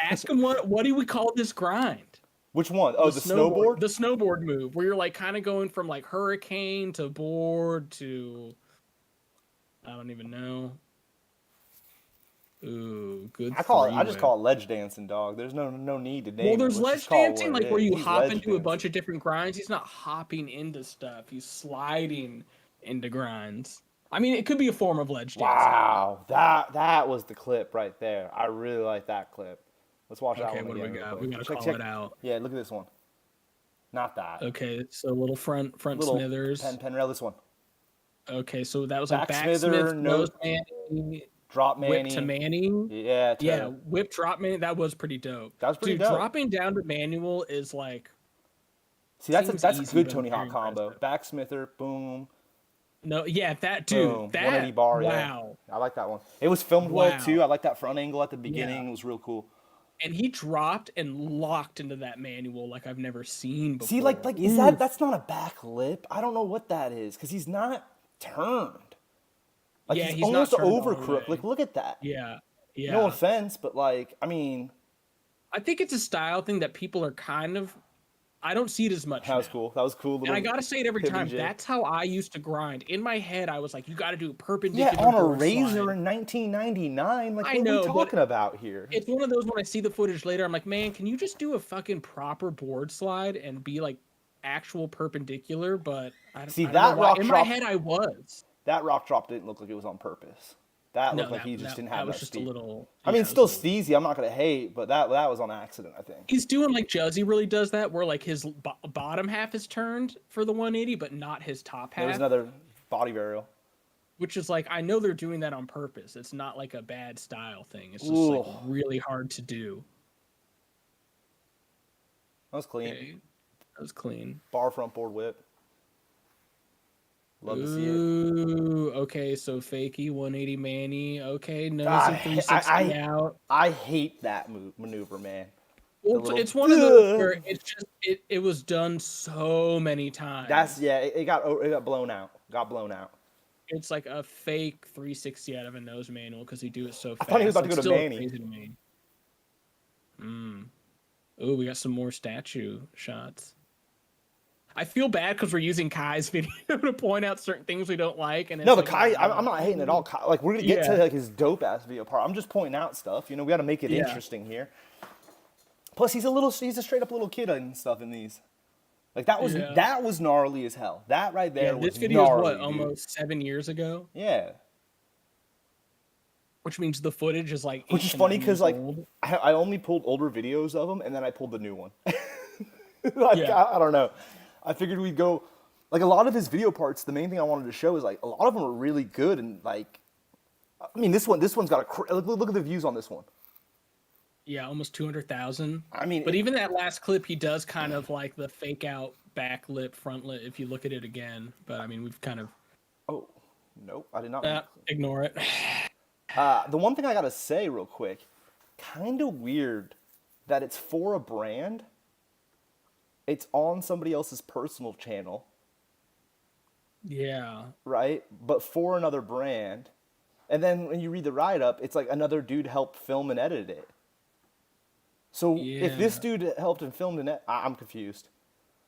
Ask him what do we call this grind? Which one? Oh, the snowboard? The snowboard move, where you're like kind of going from like hurricane to board to I don't even know. Ooh, good. I just call it ledge dancing, dog. There's no need to name Well, it. there's Let's ledge just call it dancing, what it like where is. you He's hop ledge into a dancing. bunch of different grinds. He's not hopping into stuff. He's sliding into grinds. I mean, it could be a form of ledge dancing. Wow, that was the clip right there. I really like that clip. Let's watch that Okay, one what do again. we real got? quick. We gotta call it out. Yeah, look at this one. Not that. Okay, so little front Little Smithers. pen rail. This one. Okay, so that was like Back back Smither, Smith, nose- nose Manny, Drop whip to Manny. Manny. Yeah, Yeah, whip drop Manny. That was pretty dope. that was pretty Dude, dope. dropping down to manual is like See, seems that's a easy, good but Tony it's very Hawk combo. impressive. Backsmither, boom, No, yeah, that dude, boom, 180 that bar. Yeah, wow, I like that one. It was filmed well too. wow, I like that front angle at the yeah. beginning. It was real cool. And he dropped and locked into that manual like I've never seen See, before. like is Oof. that's not a back lip? I don't know what that is because he's not turned. Like Yeah, he's he's not almost turned all over the crook. way. Like look at that. Yeah, No yeah. offense, but like I mean, I think it's a style thing that people are kind of. I don't see it as much that was now. cool. That was cool. And I Little gotta say it every pivot time. jig. That's how I used to grind. In my head, I was like, you gotta do a Yeah, perpendicular on a board razor slide. in 1999. Like I what are we know, but talking about here? it's one of those when I see the footage later, I'm like, man, can you just do a fucking proper board slide and be like actual perpendicular? But See I don't know that why. rock In my drop. head, I was. That rock drop didn't look like it was on purpose. That looked No, like he just didn't that have was that just a speed. little. I Yeah, mean, it was still a little. steezy. I'm not gonna hate, but that was on accident. I think. He's doing like Juzzy really does that, where like his bottom half is turned for the 180, but not his top There was half. another body burial. Which is like I know they're doing that on purpose. It's not like a bad style thing. It's just Ooh, like really hard to do. that was clean. Okay, that was clean. Bar front board whip. Love to see it. Ooh, okay, so fakey 180 Manny. Okay, nosy I 360 out. I hate that maneuver, man. Well, Little, it's one of those where it's just it was done so many times. that's yeah. It got blown out. Got blown out. It's like a fake 360 out of a nose manual because he do it so I fast. thought he was about to It's go to still Manny. crazy to me. Oh, we got some more statue shots. I feel bad because we're using Kai's video to point out certain things we don't like. And it's No, but like, Kai, I'm not hating at all. Kai, like we're gonna get to Yeah. like his dope ass video part. I'm just pointing out stuff. You know, we got to make it Yeah. interesting here. Plus, he's a straight up little kid and stuff in these. Like that was gnarly as hell. That right there Yeah, was this video is gnarly, what, dude. almost 7 years ago? Yeah. Which means the footage is like Which 8 is to funny 9 because years like old. I only pulled older videos of him and then I pulled the new one. Like Yeah. I don't know. I figured we'd go like a lot of his video parts. The main thing I wanted to show is like a lot of them are really good and like I mean this one's got look at the views on this one. Yeah, almost 200,000. I mean, But even that last clip, he does kind of like the fake out back lip, front lip if you look at it again. But I mean, we've kind of oh nope, I did not. ignore it. The one thing I gotta say real quick, kind of weird that it's for a brand. It's on somebody else's personal channel, Yeah. right? But for another brand. And then when you read the write-up, it's like another dude helped film and edit it. So if this Yeah. dude helped and filmed and I'm confused.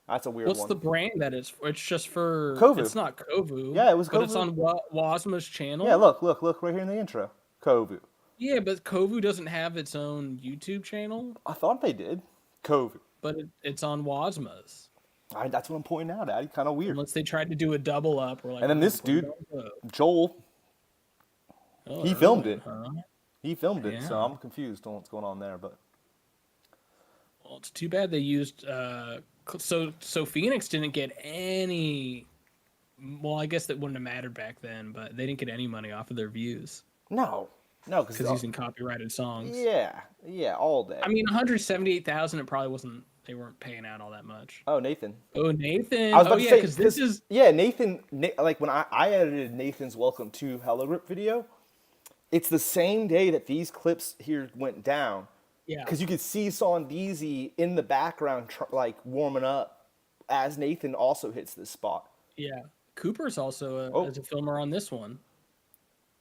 That's a weird What's one. the brand that is? It's just for Kovu. It's not Kovu. Yeah, it was But it's Kovu. on Wasma's channel. Yeah, look right here in the intro. Kovu. Yeah, but Kovu doesn't have its own YouTube channel, I thought they did. Kovu. but it's on Wasma's. That's what I'm pointing out at. Kind of weird. Unless they tried to do a double up, or like. And then this put it dude, on the- Joel, Oh, he filmed it. huh? He filmed it, so Yeah. I'm confused on what's going on there. But Well, it's too bad they used. So Phoenix didn't get any. Well, I guess that wouldn't have mattered back then, but they didn't get any money off of their views no, because because using copyrighted songs. yeah, all day. I mean, 178,000. It probably wasn't. They weren't paying out all that much. Oh, Nathan. Oh, Nathan. I was Oh, about yeah, to say because this is. yeah, Nathan. Like when I edited Nathan's Welcome to Hella Grip video, it's the same day that these clips here went down. Yeah. Because you could see Saunders in the background, like warming up, as Nathan also hits this spot. Yeah. Cooper's also Oh. as a filmer on this one.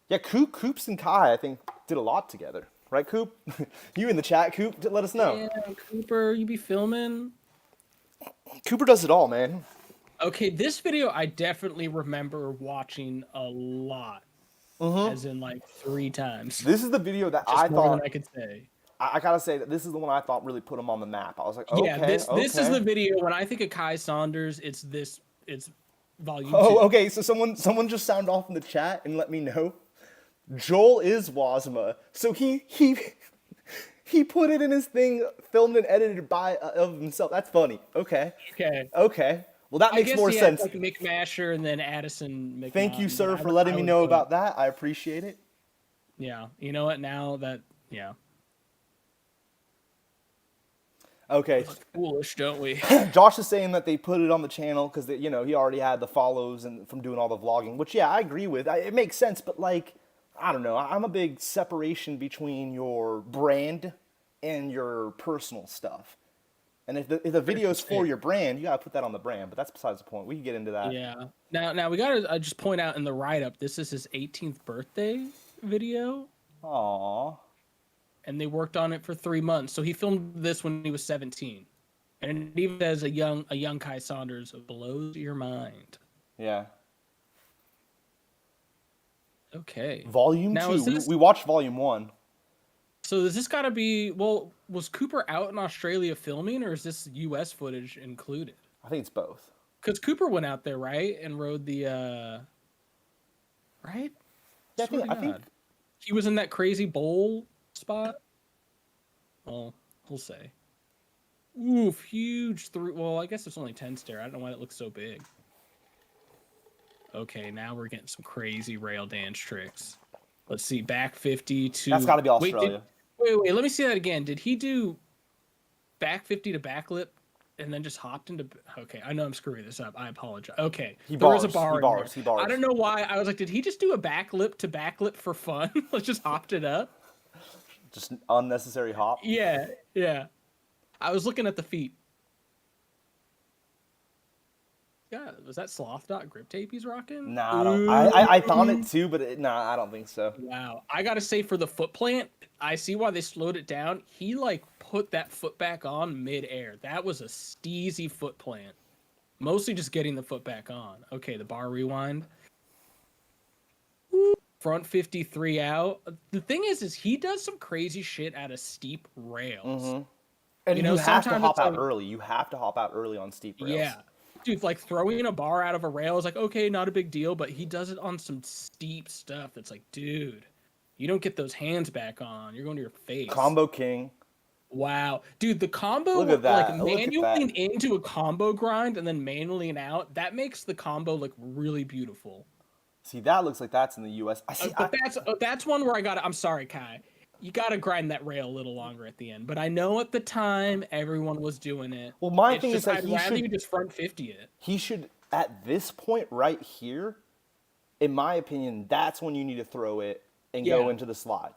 Yeah, Coops and Kai, I think, did a lot together. Right, Coop? You in the chat, Coop? Let us know. Yeah, Cooper, you be filming. Cooper does it all, man. Okay, this video I definitely remember watching a lot. As in like 3 times. This is the video that Just I more thought, than I could say. I gotta say that this is the one I thought really put him on the map. I was like, okay, Yeah, this is okay. the video when I think of Kai Saunders, it's volume 2. Oh, okay, so someone just sound off in the chat and let me know. Joel is Wasma, so he put it in his thing, filmed and edited by of himself. That's funny. Okay. Okay. Well, that I makes guess more he sense. had, like McMasher and then Addison. Thank you, McNaughton, sir, but for I letting me would know put- about that. I appreciate it. Yeah. You know what? Now that, yeah. Okay. We look foolish, don't we? Josh is saying that they put it on the channel because he already had the follows and from doing all the vlogging, which yeah, I agree with. It makes sense, but like, I don't know. I'm a big separation between your brand and your personal stuff. And if the video is for your brand, you gotta put that on the brand. But that's besides the point. We can get into that. Yeah. Now we gotta just point out in the write-up, this is his 18th birthday video. Aww. And they worked on it for 3 months. So he filmed this when he was 17. And it even says a young Kai Saunders blows your mind. Yeah. Okay. Volume now, 2. We watched Volume 1. So is this gotta be, well, was Cooper out in Australia filming, or is this US footage included? I think it's both. Because Cooper went out there, right? And rode the right? Yeah, I think he was in that crazy bowl spot. Well, we'll say. Oof, huge well, I guess it's only 10 stair. I don't know why it looks so big. Okay, now we're getting some crazy rail dance tricks. Let's see, back 50 to... That's got to be Australia. Wait, let me see that again. Did he do back 50 to backflip and then just hopped into... Okay, I know I'm screwing this up. I apologize. Okay, he there was bars, a bar he in bars, there. he bars. I don't know why. I was like, did he just do a backflip to backflip for fun? Let's just hopped it up. Just unnecessary hop. Yeah. I was looking at the feet. Yeah, was that sloth dot grip tape he's rocking? Nah, I don't. I found it too, but I don't think so. Wow, I gotta say for the foot plant, I see why they slowed it down. He like put that foot back on mid-air. That was a steezy foot plant. Mostly just getting the foot back on. Okay, the bar rewind. Front 53 out. The thing is he does some crazy shit out of steep rails. Mm-hmm. And you have to hop out early. You have to hop out early on steep rails. Yeah. Dude, like throwing a bar out of a rail is like, okay, not a big deal, but he does it on some steep stuff that's like, dude, you don't get those hands back on. You're going to your face. Combo king. Wow. Dude, the combo, look at that. like manually into a combo grind and then manually out, that makes the combo look really beautiful. See, that looks like that's in the US. That's one where I'm sorry, Kai. You got to grind that rail a little longer at the end. But I know at the time, everyone was doing it. Well, my thing is that I'd rather you just front 50 it. He should, at this point right here, in my opinion, that's when you need to throw it and go into the slide.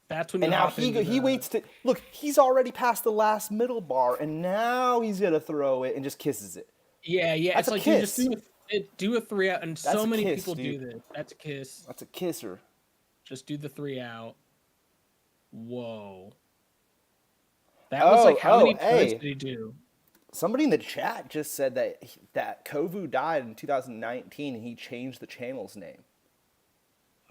That's when you And now he waits to, look, he's already past the last middle bar, and now he's going to throw it and just kisses it. Yeah. That's it's a like kiss. You just do a 3 out, and That's so many kiss, people dude. do this. That's a kiss. That's a kisser. Just do the 3 out. Whoa. That was like, how many turns did he do? Somebody in the chat just said that Kovu died in 2019 and he changed the channel's name.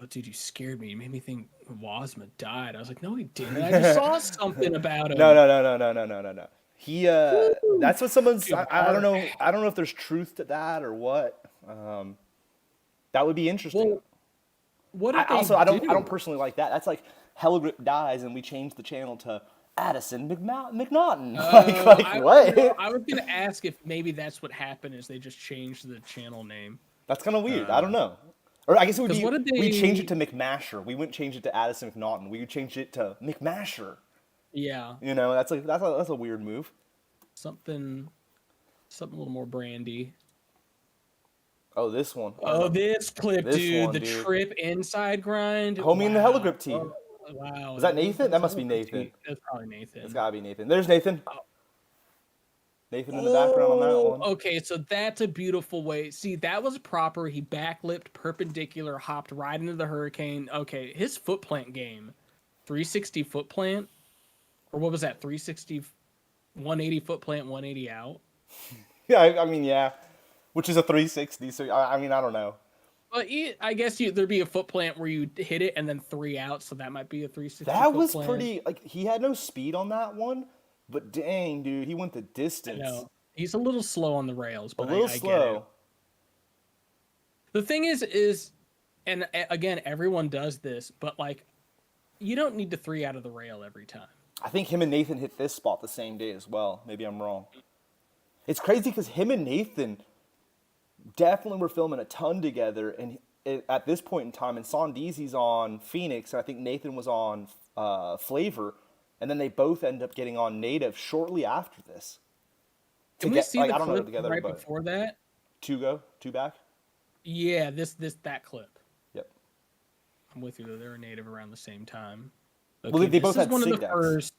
Oh, dude, you scared me. You made me think Wasma died. I was like, no, he didn't. I just saw something about him. No. He that's what someone's. I don't know. I don't know if there's truth to that or what. That would be interesting. Well, what did I don't personally like that. That's like Hellgrip dies and we change the channel to Addison McNaughton. What? I was gonna ask if maybe that's what happened is they just changed the channel name. That's kind of weird. I don't know. Or I guess it would be we change it to McMasher. We wouldn't change it to Addison McNaughton. We would change it to McMasher. Yeah. You know, that's a weird move. Something a little more brandy. Oh, this one. Oh, this clip, dude. The trip inside grind. Homie in the Heligrip team. Oh, wow. Is that Nathan? That must be Nathan. That's probably Nathan. It's gotta be Nathan. There's Nathan. Nathan in the background on that one. Okay, so that's a beautiful way. See, that was proper. He backlipped, perpendicular, hopped right into the hurricane. Okay, his foot plant game. 360 foot plant. Or what was that? 360, 180 foot plant, 180 out. Yeah, I mean, yeah. Which is a 360, so I mean, I don't know. Well, I guess there'd be a foot plant where you hit it and then 3 out, so that might be a 360 That was plant. pretty, like, he had no speed on that one, but dang, dude, he went the distance. I know. He's a little slow on the rails, but a little I slow. get it. The thing is, and again, everyone does this, but, like, you don't need to 3 out of the rail every time. I think him and Nathan hit this spot the same day as well. Maybe I'm wrong. It's crazy because him and Nathan definitely were filming a ton together, and at this point in time, and Sondeezy's on Phoenix, and I think Nathan was on Flavor, and then they both end up getting on Native shortly after this. Can we Together, see like the I don't know clip together, right but before that? two back. Yeah, that clip. Yep. I'm with you though. They were native around the same time. Well, Okay, they this both is had one of sig the decks. first.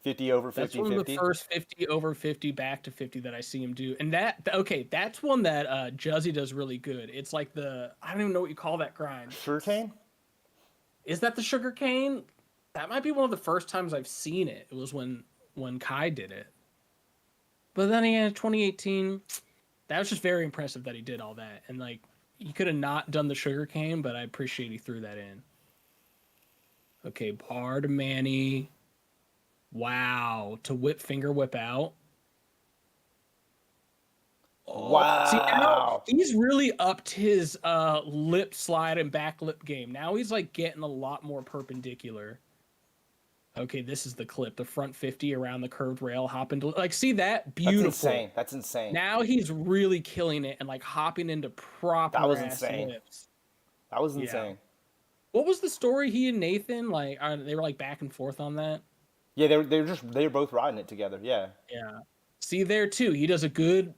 50 over That's 50, one of 50. the first 50 over 50 back to 50 that I see him do. And that's one that Juzzy does really good. It's like I don't even know what you call that grind. Sugarcane? Is that the sugar cane? That might be one of the first times I've seen it. It was when Kai did it. But then again, 2018, that was just very impressive that he did all that. And like he could have not done the sugar cane, but I appreciate he threw that in. Okay, bar to Manny. Wow, to finger whip out. Oh, see now Wow. he's really upped his lip slide and back lip game. Now he's like getting a lot more perpendicular. Okay, this is the clip. The front 50 around the curved rail, hop into like see that? Beautiful. That's insane. That's insane. Now he's really killing it and like hopping into proper That was ass insane. lips. That was Yeah. insane. What was the story? He and Nathan like they were like back and forth on that. Yeah, they were both riding it together. Yeah. Yeah. See there too. He does a good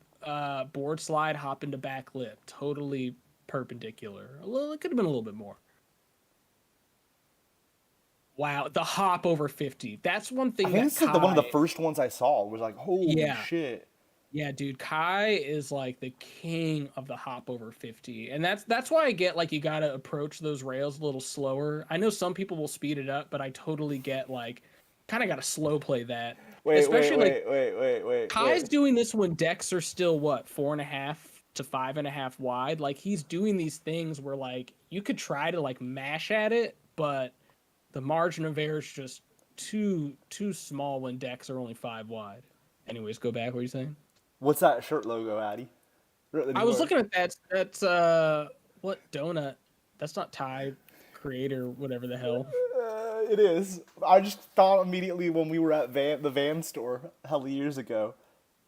board slide, hop into back lip, totally perpendicular. It could have been a little bit more. Wow, the hop over 50. That's one thing. I think that this is one of the first ones I saw. Was like, holy shit. Yeah, dude, Kai is like the king of the hop over 50. And that's why I get like you gotta approach those rails a little slower. I know some people will speed it up, but I totally get like kind of gotta slow play that. Wait. Kai's doing this when decks are still what 4.5 to 5.5 wide. Like he's doing these things where like you could try to like mash at it, but the margin of error is just too small when decks are only 5 wide. Anyways, go back. What are you saying? What's that shirt logo, Addy? I was looking at that. That's what donut? That's not Thai creator, whatever the hell. It is. I just thought immediately when we were at the Van store hella years ago,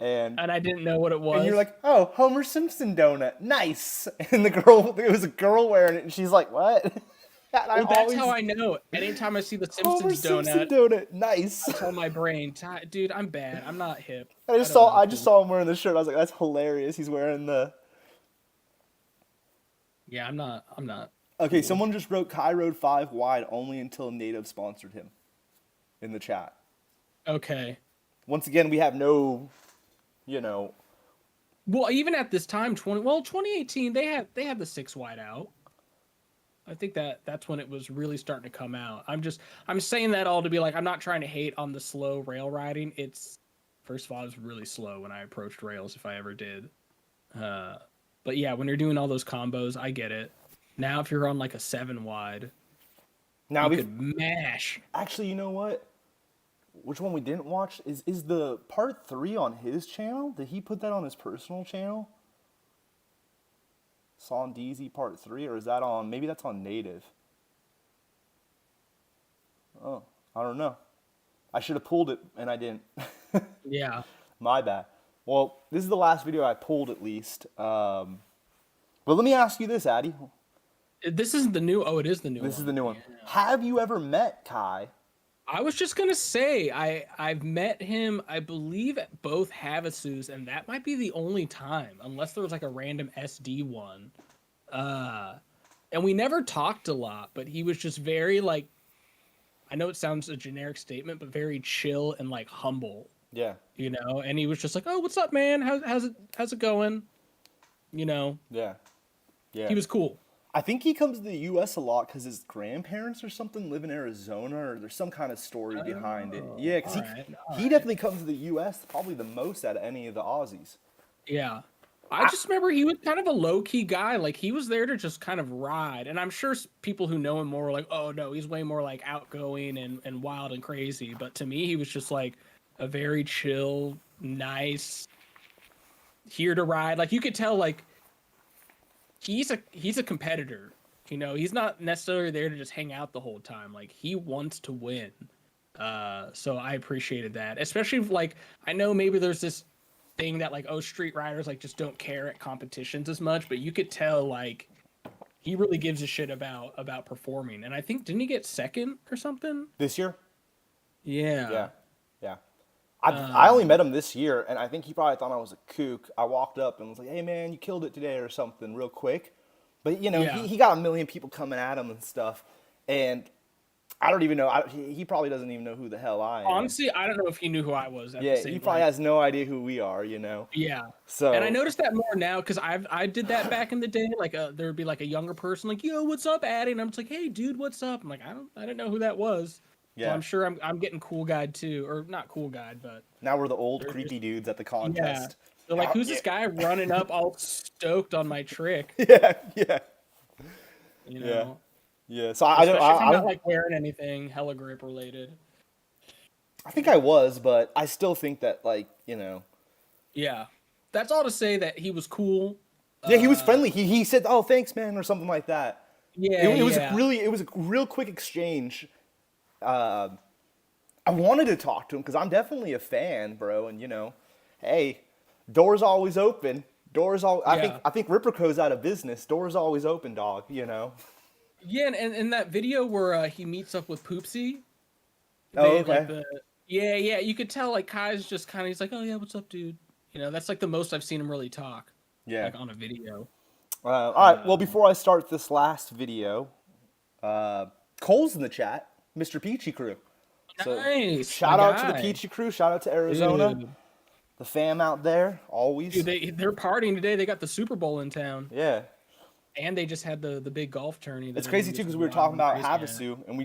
and I didn't know what it was. and you're like, oh, Homer Simpson donut, nice. And it was a girl wearing it, and she's like, what? Well, that's how I know. Anytime I see the Simpsons Homer Simpson donut, donut, nice. I tell my brain, dude, I'm bad. I'm not hip. I just saw him wearing the shirt. I was like, that's hilarious. He's wearing the. Yeah, I'm not. Okay, someone just wrote Kai rode 5 wide only until Native sponsored him in the chat. Okay. Once again, we have no, Well, even at this time, 2018, they had the 6 wide out. I think that's when it was really starting to come out. I'm saying that all to be like, I'm not trying to hate on the slow rail riding. First of all, I was really slow when I approached rails, if I ever did. But yeah, when you're doing all those combos, I get it. Now, if you're on like a 7 wide, you could mash. Actually, you know what? Which one we didn't watch is the part 3 on his channel? Did he put that on his personal channel? Saunders part 3, or is that maybe that's on Native? Oh, I don't know. I should have pulled it and I didn't. Yeah. My bad. Well, this is the last video I pulled at least. But let me ask you this, Addy. This isn't the new. Oh, it is the new one. This is the new one. Yeah. Have you ever met Kai? I was just gonna say I've met him. I believe at both Havasus, and that might be the only time, unless there was like a random SD one. And we never talked a lot, but he was just very like. I know it sounds a generic statement, but very chill and like humble. Yeah. And he was just like, "Oh, what's up, man? How's it going?" Yeah. Yeah. He was cool. I think he comes to the U.S. a lot because his grandparents or something live in Arizona, or there's some kind of story behind it. Yeah, because he definitely comes to the U.S. probably the most out of any of the Aussies. Yeah. I just remember he was kind of a low-key guy. Like, he was there to just kind of ride. And I'm sure people who know him more were like, oh, no, he's way more, like, outgoing and wild and crazy. But to me, he was just, like, a very chill, nice, here to ride. Like, you could tell, like, he's a competitor. He's not necessarily there to just hang out the whole time. Like, he wants to win. So I appreciated that. Especially, like, I know maybe there's this thing that like street riders like just don't care at competitions as much, but you could tell like He really gives a shit about performing. And I think didn't he get second or something? This year? Yeah. Yeah, yeah. I only met him this year, and I think he probably thought I was a kook. I walked up and was like, "Hey, man, you killed it today," or something, real quick. But you know, Yeah. he got a million people coming at him and stuff, and I don't even know. He probably doesn't even know who the hell I am. Honestly, I don't know if he knew who I was at the Yeah, he same probably like has no idea who we are. You know. yeah. And I So noticed that more now because I did that back in the day. Like there would be like a younger person like, "Yo, what's up, Addy?" And I'm just like, "Hey, dude, what's up?" I'm like, I didn't know who that was. So yeah. I'm sure I'm getting cool guide too, or not cool guide, but Now we're the old they're just creepy dudes at the yeah. contest. They're like, "Who's Yeah, this guy running up all stoked on my trick?" yeah, yeah, You yeah, know, yeah. So I don't. especially if I'm I not don't. like wearing anything hella grip related. I think I was, but I still think that, like, you know. Yeah, that's all to say that he was cool. Yeah, he was Uh, friendly. He said, "Oh, thanks, man," or something like that. yeah, yeah, It was a real quick exchange. Uh, I wanted to talk to him because I'm definitely a fan, bro. And you know, hey, doors always open. Doors all. yeah. I think Ripperco's out of business. Doors always open, dog. You know. Yeah, and in that video where he meets up with Poopsie, Oh, they like okay. the yeah, you could tell like Kai's just kind of he's like, oh yeah, what's up, dude? You know, that's like the most I've seen him really talk, Yeah. like on a video. All right. Well, Uh, before I start this last video, uh, Cole's in the chat, Mr. Peachy Crew. So nice, my shout out to the guy, Peachy Crew. Shout out to Arizona, dude. the fam out there, always. Dude, they're partying today. They got the Super Bowl in town, Yeah. and they just had the big golf tourney that It's crazy everyone too just because was we were wild talking and about crazy at. Havasu and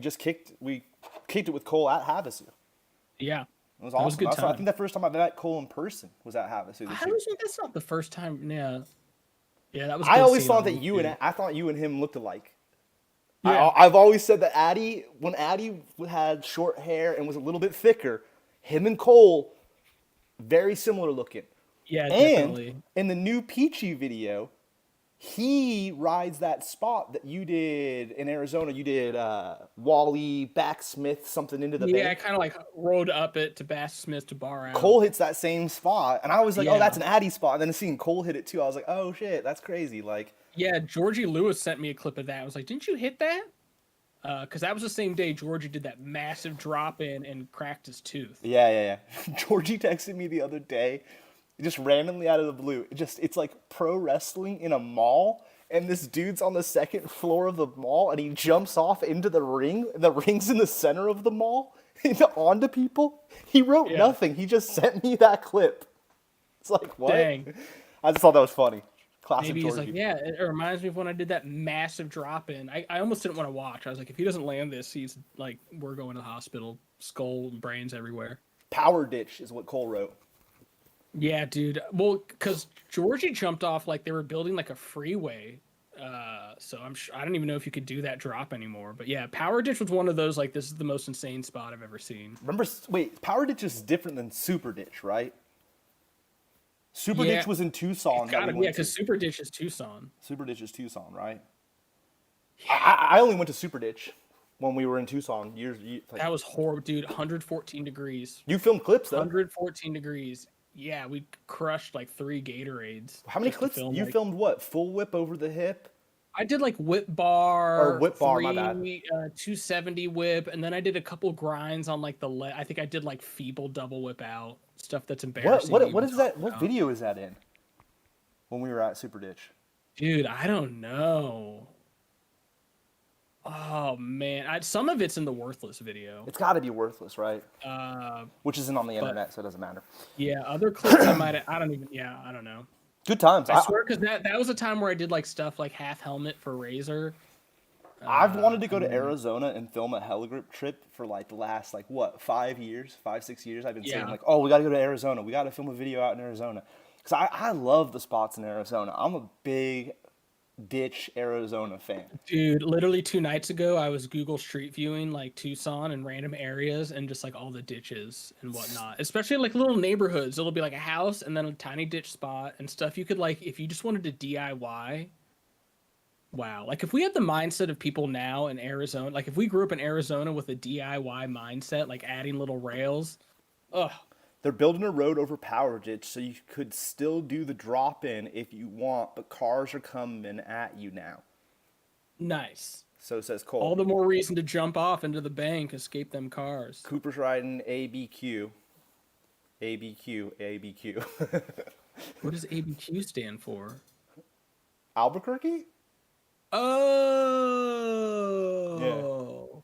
we kicked it with Cole at Havasu. Yeah, It was that was a awesome. good I think time. the first time I met Cole in person was at Havasu this I year. was like, that's not the first time. Yeah, yeah, that was I good always seeing thought all that those dudes. I thought you and him looked alike. Yeah, I've always said that when Addy had short hair and was a little bit thicker, him and Cole very similar looking. yeah, And definitely. in the new Peachy video, he rides that spot that you did in Arizona. You did Wally backsmith something into the Yeah, I bank. kind of like rode up it to Bass Smith to bar out. Cole hits that same spot, and I was like, "Oh, Yeah, that's an Addy spot." And then seeing Cole hit it too, I was like, "Oh shit, that's crazy!" Like, yeah. Georgie Lewis sent me a clip of that. I was like, "Didn't you hit that?" Because that was the same day Georgie did that massive drop in and cracked his tooth. yeah, yeah, yeah. Georgie texted me the other day, just randomly out of the blue. It's like pro wrestling in a mall, and this dude's on the second floor of the mall, and he jumps off into the ring. And the ring's in the center of the mall, onto people. He wrote Yeah, nothing. He just sent me that clip. It's like what? dang. I just thought that was funny. Classic Maybe he's like, Georgie. yeah. It reminds me of when I did that massive drop in. I almost didn't want to watch. I was like, if he doesn't land this, he's like, we're going to the hospital, skull and brains everywhere. Power ditch is what Cole wrote. Yeah, dude. Well, because Georgie jumped off like they were building like a freeway. So I don't even know if you could do that drop anymore. But yeah, Power Ditch was one of those like this is the most insane spot I've ever seen. Remember, wait, Power Ditch is different than Super Ditch, right? Super Yeah, Ditch was in Tucson it's that we gotta be yeah, went to. because Super Ditch is Tucson. Super Ditch is Tucson, right? Yeah, I only went to Super Ditch when we were in Tucson like that was horrible, dude. 114 degrees. you filmed clips though. 114 degrees. Yeah, we crushed like 3 Gatorades How many just to clips film. you Like filmed? What full whip over the hip I did like whip or bar, whip bar? My bad. 270 whip, and then I did a couple grinds on like I think I did like feeble double whip out stuff that's embarrassing to What even is talk that? What about. video is that in? When we were at Super Ditch. Dude, I don't know. Oh man, some of it's in the worthless video. It's got to be worthless, right? Uh, Which isn't on the but internet, so it doesn't matter. yeah, other clips I might. I don't even. Yeah, I don't know. Good times. I swear, because that was a time where I did like stuff like half helmet for Razor. I've wanted to go And to then Arizona and film a heligrip trip for like the last like what 5 years, 5 6 years. I've been saying yeah, like, oh, we got to go to Arizona. We got to film a video out in Arizona because I love the spots in Arizona. I'm a big ditch Arizona fan. dude, literally 2 nights ago, I was Google Street viewing like Tucson and random areas and just like all the ditches and whatnot. Especially like little neighborhoods. It'll be like a house and then a tiny ditch spot and stuff. You could like if you just wanted to DIY. Wow, like if we had the mindset of people now in Arizona, like if we grew up in Arizona with a DIY mindset, like adding little rails, ugh, They're building a road over Power Ditch so you could still do the drop in if you want, but cars are coming at you now. Nice. So says All Cole. the more reason to jump off into the bank, escape them cars. Cooper's riding ABQ. ABQ. ABQ. What does ABQ stand for? Albuquerque? Yeah. Oh,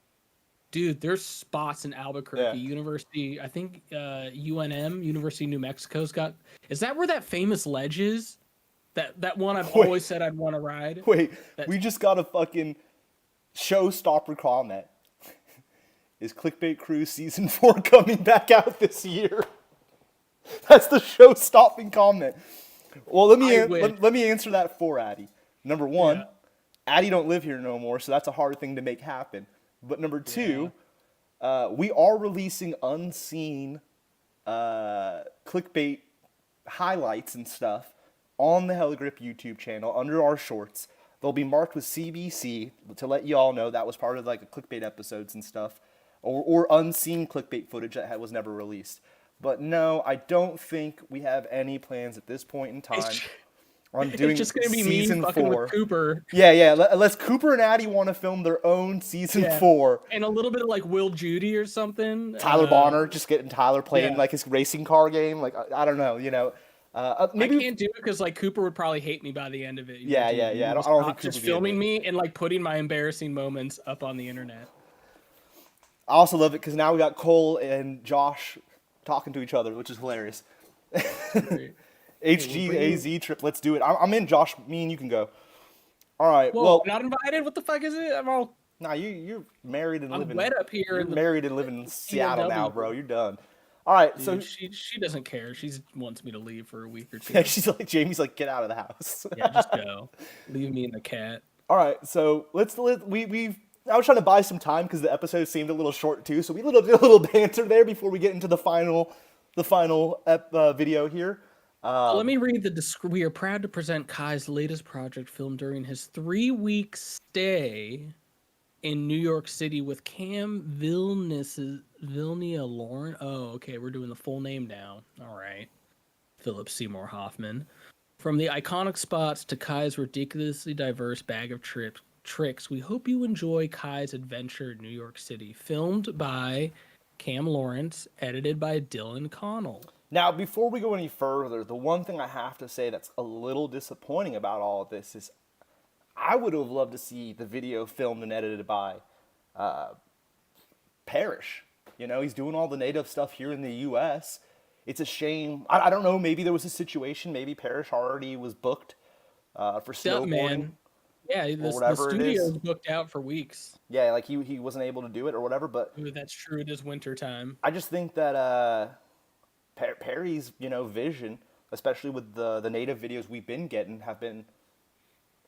dude, there's spots in Yeah. Albuquerque University. I think UNM, University of New Mexico's got. Is that where that famous ledge is? That one I've Wait. always said I'd want to ride. Wait. That's We just got a fucking showstopper comment. Is Clickbait Crew Season 4 coming back out this year? That's the show-stopping comment. Well, let me answer that for Addy. Number one, Yeah. Addy don't live here no more, so that's a hard thing to make happen. But number two, we are releasing unseen clickbait highlights and stuff on the Heligrip YouTube channel under our shorts. They'll be marked with CBC to let you all know that was part of like the clickbait episodes and stuff, or unseen clickbait footage that was never released. But no, I don't think we have any plans at this point in time on doing It's just gonna be me season fucking 4. with Cooper. Yeah. Unless Cooper and Addy want to film their own season 4. And a little bit of like Will Judy or something. Tyler Bonner, just getting Tyler playing yeah. like his racing car game. Like I don't know, maybe I can't do it because like Cooper would probably hate me by the end of it. Yeah. I don't think Cooper just would be filming into me and like putting my embarrassing moments up on the internet. I also love it because now we got Cole and Josh talking to each other, which is hilarious. HGAZ trip, let's do it. I'm in, Josh. Me and you can go. All right. Well, not invited. What the fuck is it? I'm all. Nah, you're married and I'm living. wet up here. You're married and living in Seattle now, BMW. bro. You're done. All right. Dude, So she doesn't care. She wants me to leave for a week or two. yeah, she's like Jamie's like get out of the house. Yeah, just go. Leave me and the cat. All right. So we I was trying to buy some time because the episode seemed a little short too. So we did a little banter there before we get into the final video here. Let me read we are proud to present Kai's latest project filmed during his 3-week stay in New York City with Cam Vilnia Lauren. Oh, okay, we're doing the full name now. All right. Philip Seymour Hoffman. From the iconic spots to Kai's ridiculously diverse bag of tricks, we hope you enjoy Kai's adventure in New York City. Filmed by Cam Lawrence, edited by Dylan Connell. Now, before we go any further, the one thing I have to say that's a little disappointing about all of this is I would have loved to see the video filmed and edited by Parrish. He's doing all the native stuff here in the U.S. It's a shame. I don't know, maybe there was a situation, maybe Parrish already was booked for snowboarding. Man. Yeah, the studio's booked out for weeks. Yeah, like he wasn't able to do it or whatever, but... Ooh, that's true, it is winter time. I just think that... Perry's, vision, especially with the native videos we've been getting, have been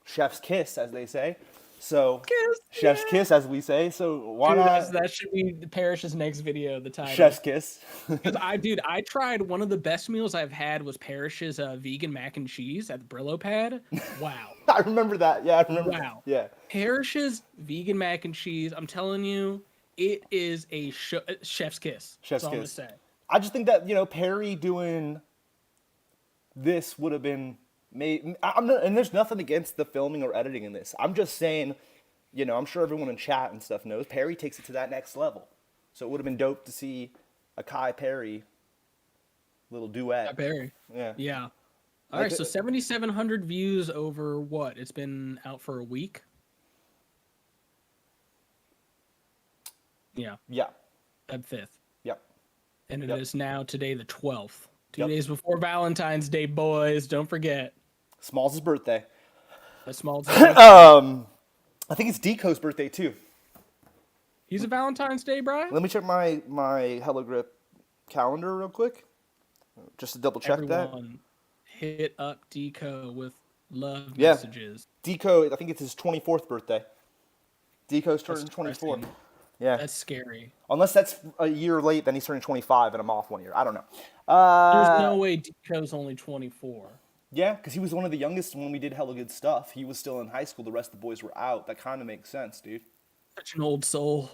chef's kiss, as they say. So chef's kiss, as we say. So why not? That should be Parrish's next video. The title. Chef's kiss. Because I tried one of the best meals I've had was Parrish's vegan mac and cheese at the Brillo Pad. Wow. I remember that. Yeah, I remember. Wow. Yeah. Parrish's vegan mac and cheese. I'm telling you, it is a chef's kiss. Chef's kiss. I'm gonna say. I just think that Perry doing this would have been made. And there's nothing against the filming or editing in this. I'm just saying, I'm sure everyone in chat and stuff knows Perry takes it to that next level. So it would have been dope to see a Kai Perry little duet. Kai Perry. Yeah. Yeah. All right. So 7,700 views over what? It's been out for a week. Yeah. Yeah. Feb 5th. Yep. And it is now today the 12th. 2 Yep. days before Valentine's Day, boys. Don't forget. Smalls' birthday. Smalls. I think it's Deco's birthday too. He's a Valentine's Day, Brian? Let me check my Heligrip calendar real quick. Just to double check Everyone, hit up Deco with love Yeah. messages. Deco, I think it's his 24th birthday. Deco's turning 24. depressing. Yeah. That's scary. Unless that's a year late, then he's turning 25 and I'm off 1 year. I don't know. There's no way Deco's only 24. Yeah, because he was one of the youngest when we did hella good stuff. He was still in high school. The rest of the boys were out. That kind of makes sense, dude. Such an old soul.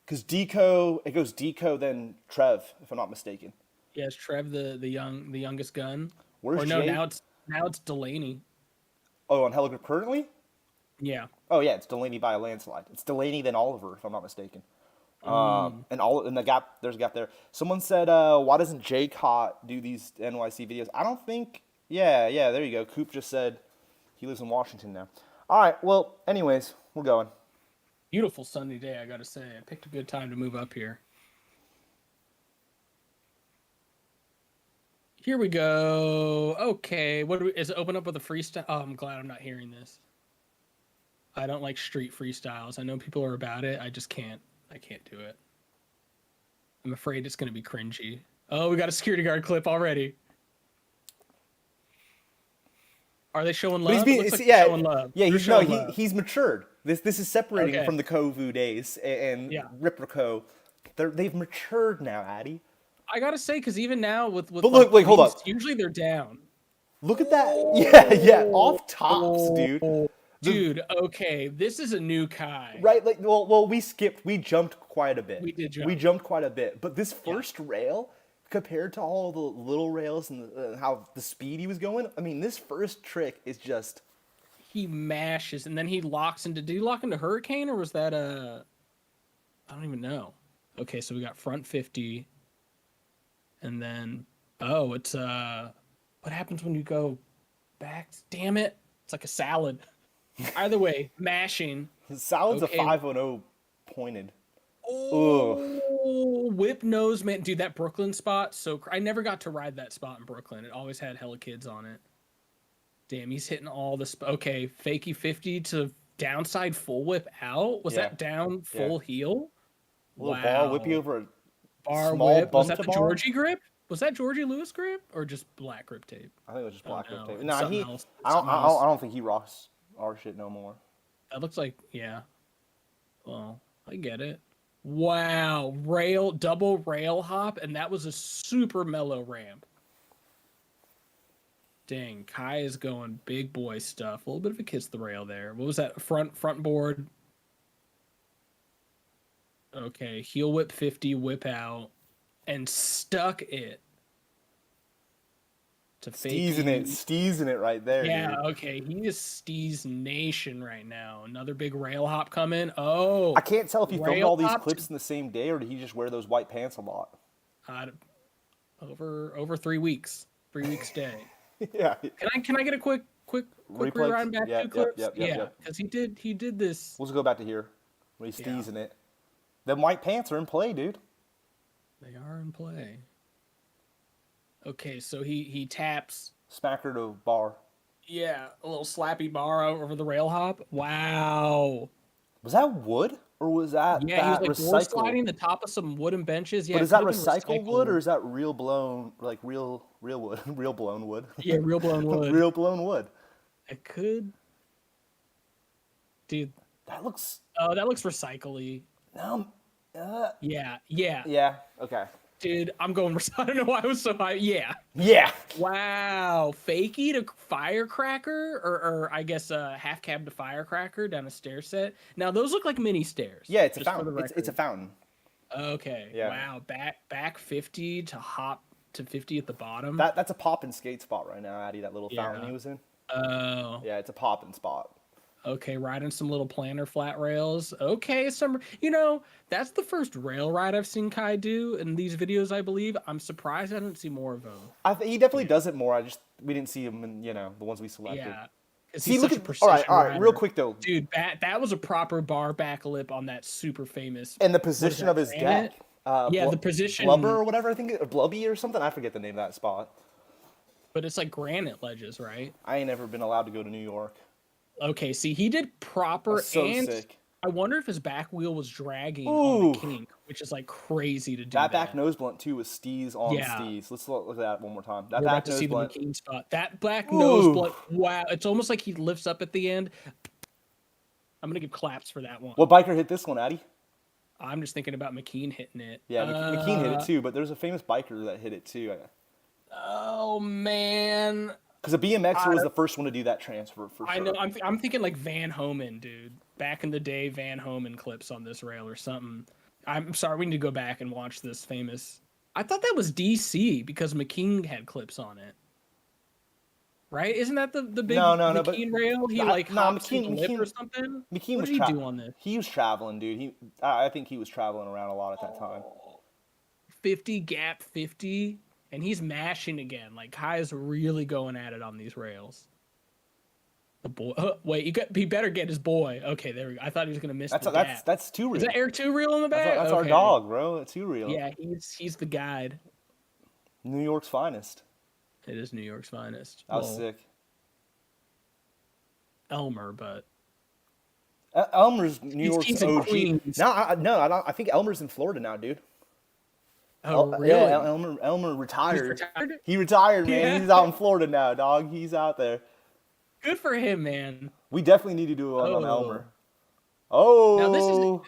Because Deco, it goes Deco, then Trev, if I'm not mistaken. Yes, Trev, the youngest gun. Where's or no, Jay? now it's Delaney. Oh, on Heligrip currently? Yeah. Oh yeah, it's Delaney by a landslide. It's Delaney then Oliver, if I'm not mistaken. Mm. And the gap, there's a gap there. Someone said, why doesn't Jake Hot do these NYC videos? I don't think. Yeah, there you go. Coop just said he lives in Washington now. All right. Well, anyways, we're going. Beautiful sunny day, I gotta say. I picked a good time to move up here. Here we go. Okay, is it open up with a freestyle? Oh, I'm glad I'm not hearing this. I don't like street freestyles. I know people are about it. I just can't. I can't do it. I'm afraid it's gonna be cringy. Oh, we got a security guard clip already. Are they showing But he's love? being, It looks like yeah, they're showing love. yeah. They're He's no, showing love. he's matured. This is separating Okay. from the Kovu days and Yeah. Riprico. They've matured now, Addy. I gotta say, because even now with But look, wait, hold police, up. usually they're down. Look at that. Yeah, off tops, dude. Dude, okay, this is a new Kai. Right, like we jumped quite a bit. We did jump. We jumped quite a bit, but this first rail compared to all the little rails and how the speed he was going, I mean, this first trick is just He mashes and then he locks into. Did he lock into Hurricane or was that I don't even know. Okay, so we got front 50, and then it's what happens when you go back? Damn it! It's like a salad. Either way, mashing. Salad's Okay. a 510 pointed. Oh, whip nose, man, dude, that Brooklyn spot. So I never got to ride that spot in Brooklyn. It always had hella kids on it. Damn, he's hitting all the okay, fakey 50 to downside full whip out. Was that down full heel? A little bar whippy over a bar small whip. Was bump that to the bar? Georgie grip? Was that Georgie Lewis grip or just black grip tape? I think it was just black no, tape. it's Nah, something else. I don't think he rocks our shit no more. That looks like Well, I get it. Wow, double rail hop, and that was a super mellow ramp. Dang, Kai is going big boy stuff. A little bit of a kiss the rail there. What was that? Front board. Okay, heel whip 50, whip out, and stuck it. To Steezing it right there. Yeah, dude. okay. He is Steez Nation right now. Another big rail hop coming. Oh, I can't tell if he filmed rail all these hop clips in the same day or did he just wear those white pants a lot. Over 3 weeks. 3 weeks day. Yeah. Can I get a quick rewind back to clips? Yep. Because he did this. We'll just go back to here when he's steezing it. Them white pants are in play, dude. They are in play. Okay, so he taps. Smacker to bar. Yeah, a little slappy bar over the rail hop. Wow. Was that wood or was that He was like board recycled? sliding the top of some wooden benches. Yeah, but is that recycled wood or is that real blown, like real wood, real blown wood? Yeah, real blown wood. Real blown wood. It could. Dude. That looks. Oh, that looks recycly. No. Yeah. Okay. Dude, I'm going. I don't know why I was so high. Yeah. Wow. Fakey to firecracker, or I guess half cab to firecracker down a stair set. Now those look like mini stairs. Yeah, it's a fountain. It's a fountain. Okay. Yeah. Wow. Back 50 to hop to 50 at the bottom. That's a pop and skate spot right now, Addy. That little fountain he was in. Oh. Yeah, it's a popping spot. Okay, riding some little planter flat rails. Okay, that's the first rail ride I've seen Kai do in these videos, I believe. I'm surprised I didn't see more of them. He definitely does it more. We didn't see him in the ones we selected. Yeah. See, look at all right, real quick though, dude. That was a proper bar back lip on that super famous. And the position of his deck. The position. Blubber or whatever, I think, or Blubby or something. I forget the name of that spot. But it's like granite ledges, right? I ain't never been allowed to go to New York. Okay, see, he did proper. That's so and sick. I wonder if his back wheel was dragging on the kink, which is like crazy to do. That back nose blunt too was steez on steez. Let's look at that one more time. That We're back about to nose see blunt. the McKean spot. That black nose blunt. Wow, it's almost like he lifts up at the end. I'm gonna give claps for that one. What biker hit this one, Addy? I'm just thinking about McKean hitting it. Yeah, McKean hit it too, but there's a famous biker that hit it too. Oh man. Because a BMXer was the first one to do that transfer for sure. I know. I'm thinking like Van Homan, dude. Back in the day, Van Homan clips on this rail or something. I'm sorry, we need to go back and watch this famous. I thought that was DC because McKean had clips on it. right? Isn't that the big No, but McKean rail? He like nah, hops into lip or something. McKean What was did he do on this? he was traveling, dude. I think he was traveling around a lot at that time. 50 gap 50, and he's mashing again. Like Kai's really going at it on these rails. The boy, wait, he better get his boy. Okay, there we go. I thought he was gonna miss the gap. That's too real. Is that Eric Two Real in the back? That's okay. our dog, bro. That's too real. Yeah, he's the guide. New York's finest. It is New York's finest. That was sick. Elmer, but Elmer's New York's he's OG. No, I don't. I think Elmer's in Florida now, dude. Oh, really? Elmer retired. He's retired? He retired, man. Yeah. He's out in Florida now, dog. He's out there. Good for him, man. We definitely need to do one on Elmer. Now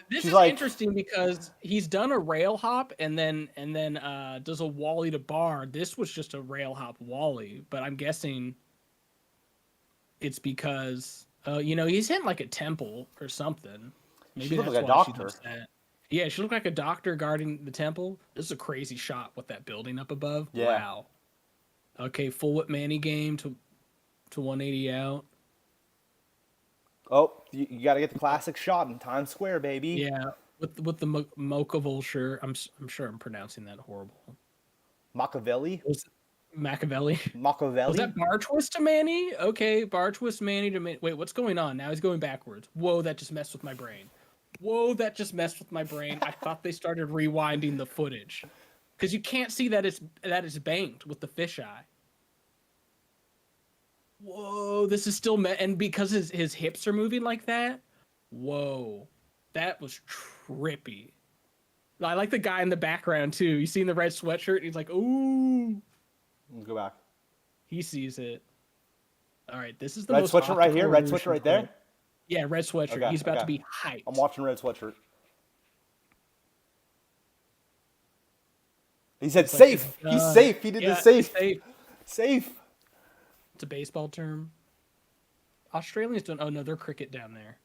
this is like, interesting because he's done a rail hop and then does a Wally to bar. This was just a rail hop Wally, but I'm guessing it's because he's hitting like a temple or something. Maybe she looked that's like a why she doctor. does that. Yeah, she looked like a doctor guarding the temple. This is a crazy shot with that building up above. Yeah. Wow. Okay, full whip Manny game to 180 out. Oh, you got to get the classic shot in Times Square, baby. Yeah, with the Mocha Vulture. I'm sure I'm pronouncing that horrible. Machiavelli? Machiavelli. Machiavelli? Was that bar twist to Manny? Okay, bar twist Manny to Manny. Wait, what's going on? Now he's going backwards. Whoa, that just messed with my brain. I thought they started rewinding the footage. Because you can't see that it's banked with the fisheye. Whoa, this is still and because his hips are moving like that. Whoa, that was trippy. I like the guy in the background too. You seen the red sweatshirt? And he's like, ooh. Let's go back. He sees it. All right, this is the red most sweatshirt right here. Red illusion sweatshirt right there. Yeah, red sweatshirt. Okay, He's about to be hyped. I'm watching red sweatshirt. He said It's safe. Like, he's safe. He did the safe. Safe. It's a baseball term. Australians don't. Oh no, they're cricket down there.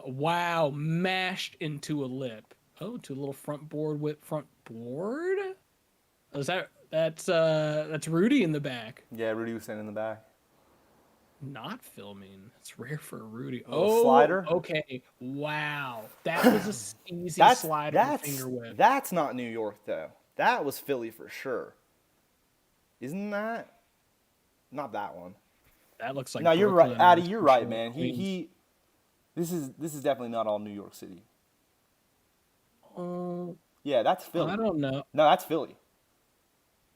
Wow, mashed into a lip. Oh, to a little front board whip front board. Oh, that's Rudy in the back. Yeah, Rudy was standing in the back. Not filming. It's rare for a Rudy. Slider. Okay. Wow, that was a easy slider finger whip. That's not New York though. That was Philly for sure. Isn't that? Not that one. That looks like. No, you're right, Addy. You're right, sure. man. This is definitely not all New York City. Yeah, that's Philly. I don't know. No, that's Philly.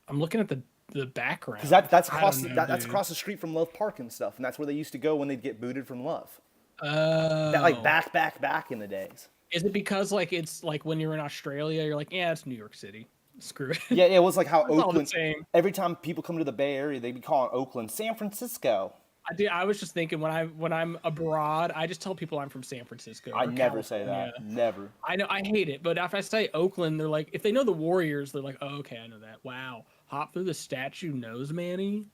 I'm looking at the background. Because that's across the street from Love Park and stuff, and that's where they used to go when they'd get booted from Love. That like back in the days. Is it because like it's like when you're in Australia, you're like, yeah, it's New York City. Screw it. Yeah, it was like how It's all the Oakland. same. Every time people come to the Bay Area, they be calling Oakland San Francisco. I was just thinking when I'm abroad, I just tell people I'm from San Francisco. I or never say California. that. Never. I know I hate it, but if I say Oakland, they're like, if they know the Warriors, they're like, oh, okay, I know that. Wow, hop through the statue nose, Manny.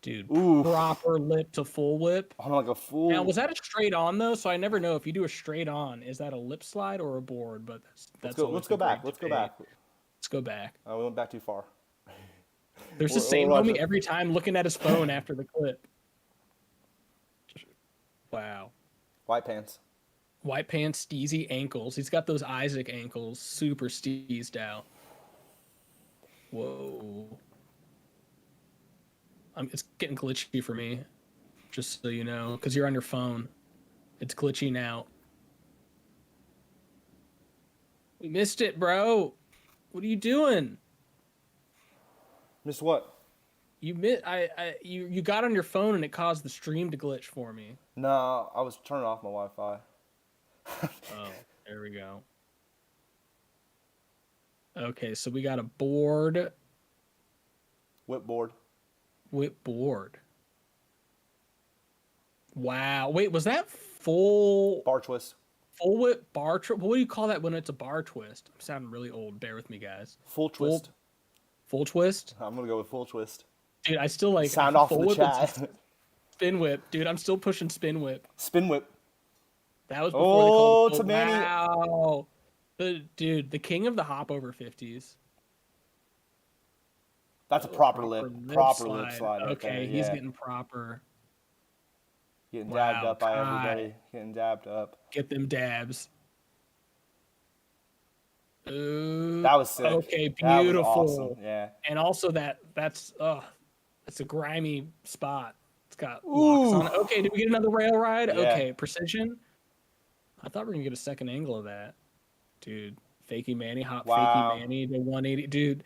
Dude, Oof. proper lip to full whip. I'm like a fool. Now, was that a straight on though? So I never know if you do a straight on, is that a lip slide or a board? But that's Let's go back. Let's go back. Let's go back. We went back too far. There's the same homie every time looking at his phone after the clip. Wow. White pants. White pants, steezy ankles. He's got those Isaac ankles, super steezed out. Whoa. It's getting glitchy for me, just so you know, because you're on your phone. It's glitching out. We missed it, bro. What are you doing? Missed what? You got on your phone and it caused the stream to glitch for me. No, I was turning off my Wi-Fi. Oh, there we go. Okay, so we got a board. Whip board. Whip board. Wow. Wait, was that full Bar twist. Full whip bar twist? What do you call that when it's a bar twist? I'm sounding really old. Bear with me, guys. Full twist. Full twist? I'm gonna go with full twist. Dude, I still like sound off in the chat. Spin whip. Dude, I'm still pushing spin whip. Spin whip. That was before they called it. It's a Manny. Wow. Dude, the king of the hop over 50s. That's a Oh, proper lip slide right there. Okay, he's Yeah, getting proper. getting dabbed Wow, up by Kai, everybody. Getting dabbed up. get them dabs. Ooh, That was sick. okay, That was awesome. beautiful. Yeah. And also that's a grimy spot. It's got locks Ooh. on it. Okay, did we get another rail ride? Yeah. Okay, precision. I thought we were gonna get a second angle of that, dude. Fakey Manny, hop Fakey Wow. Manny to 180, dude.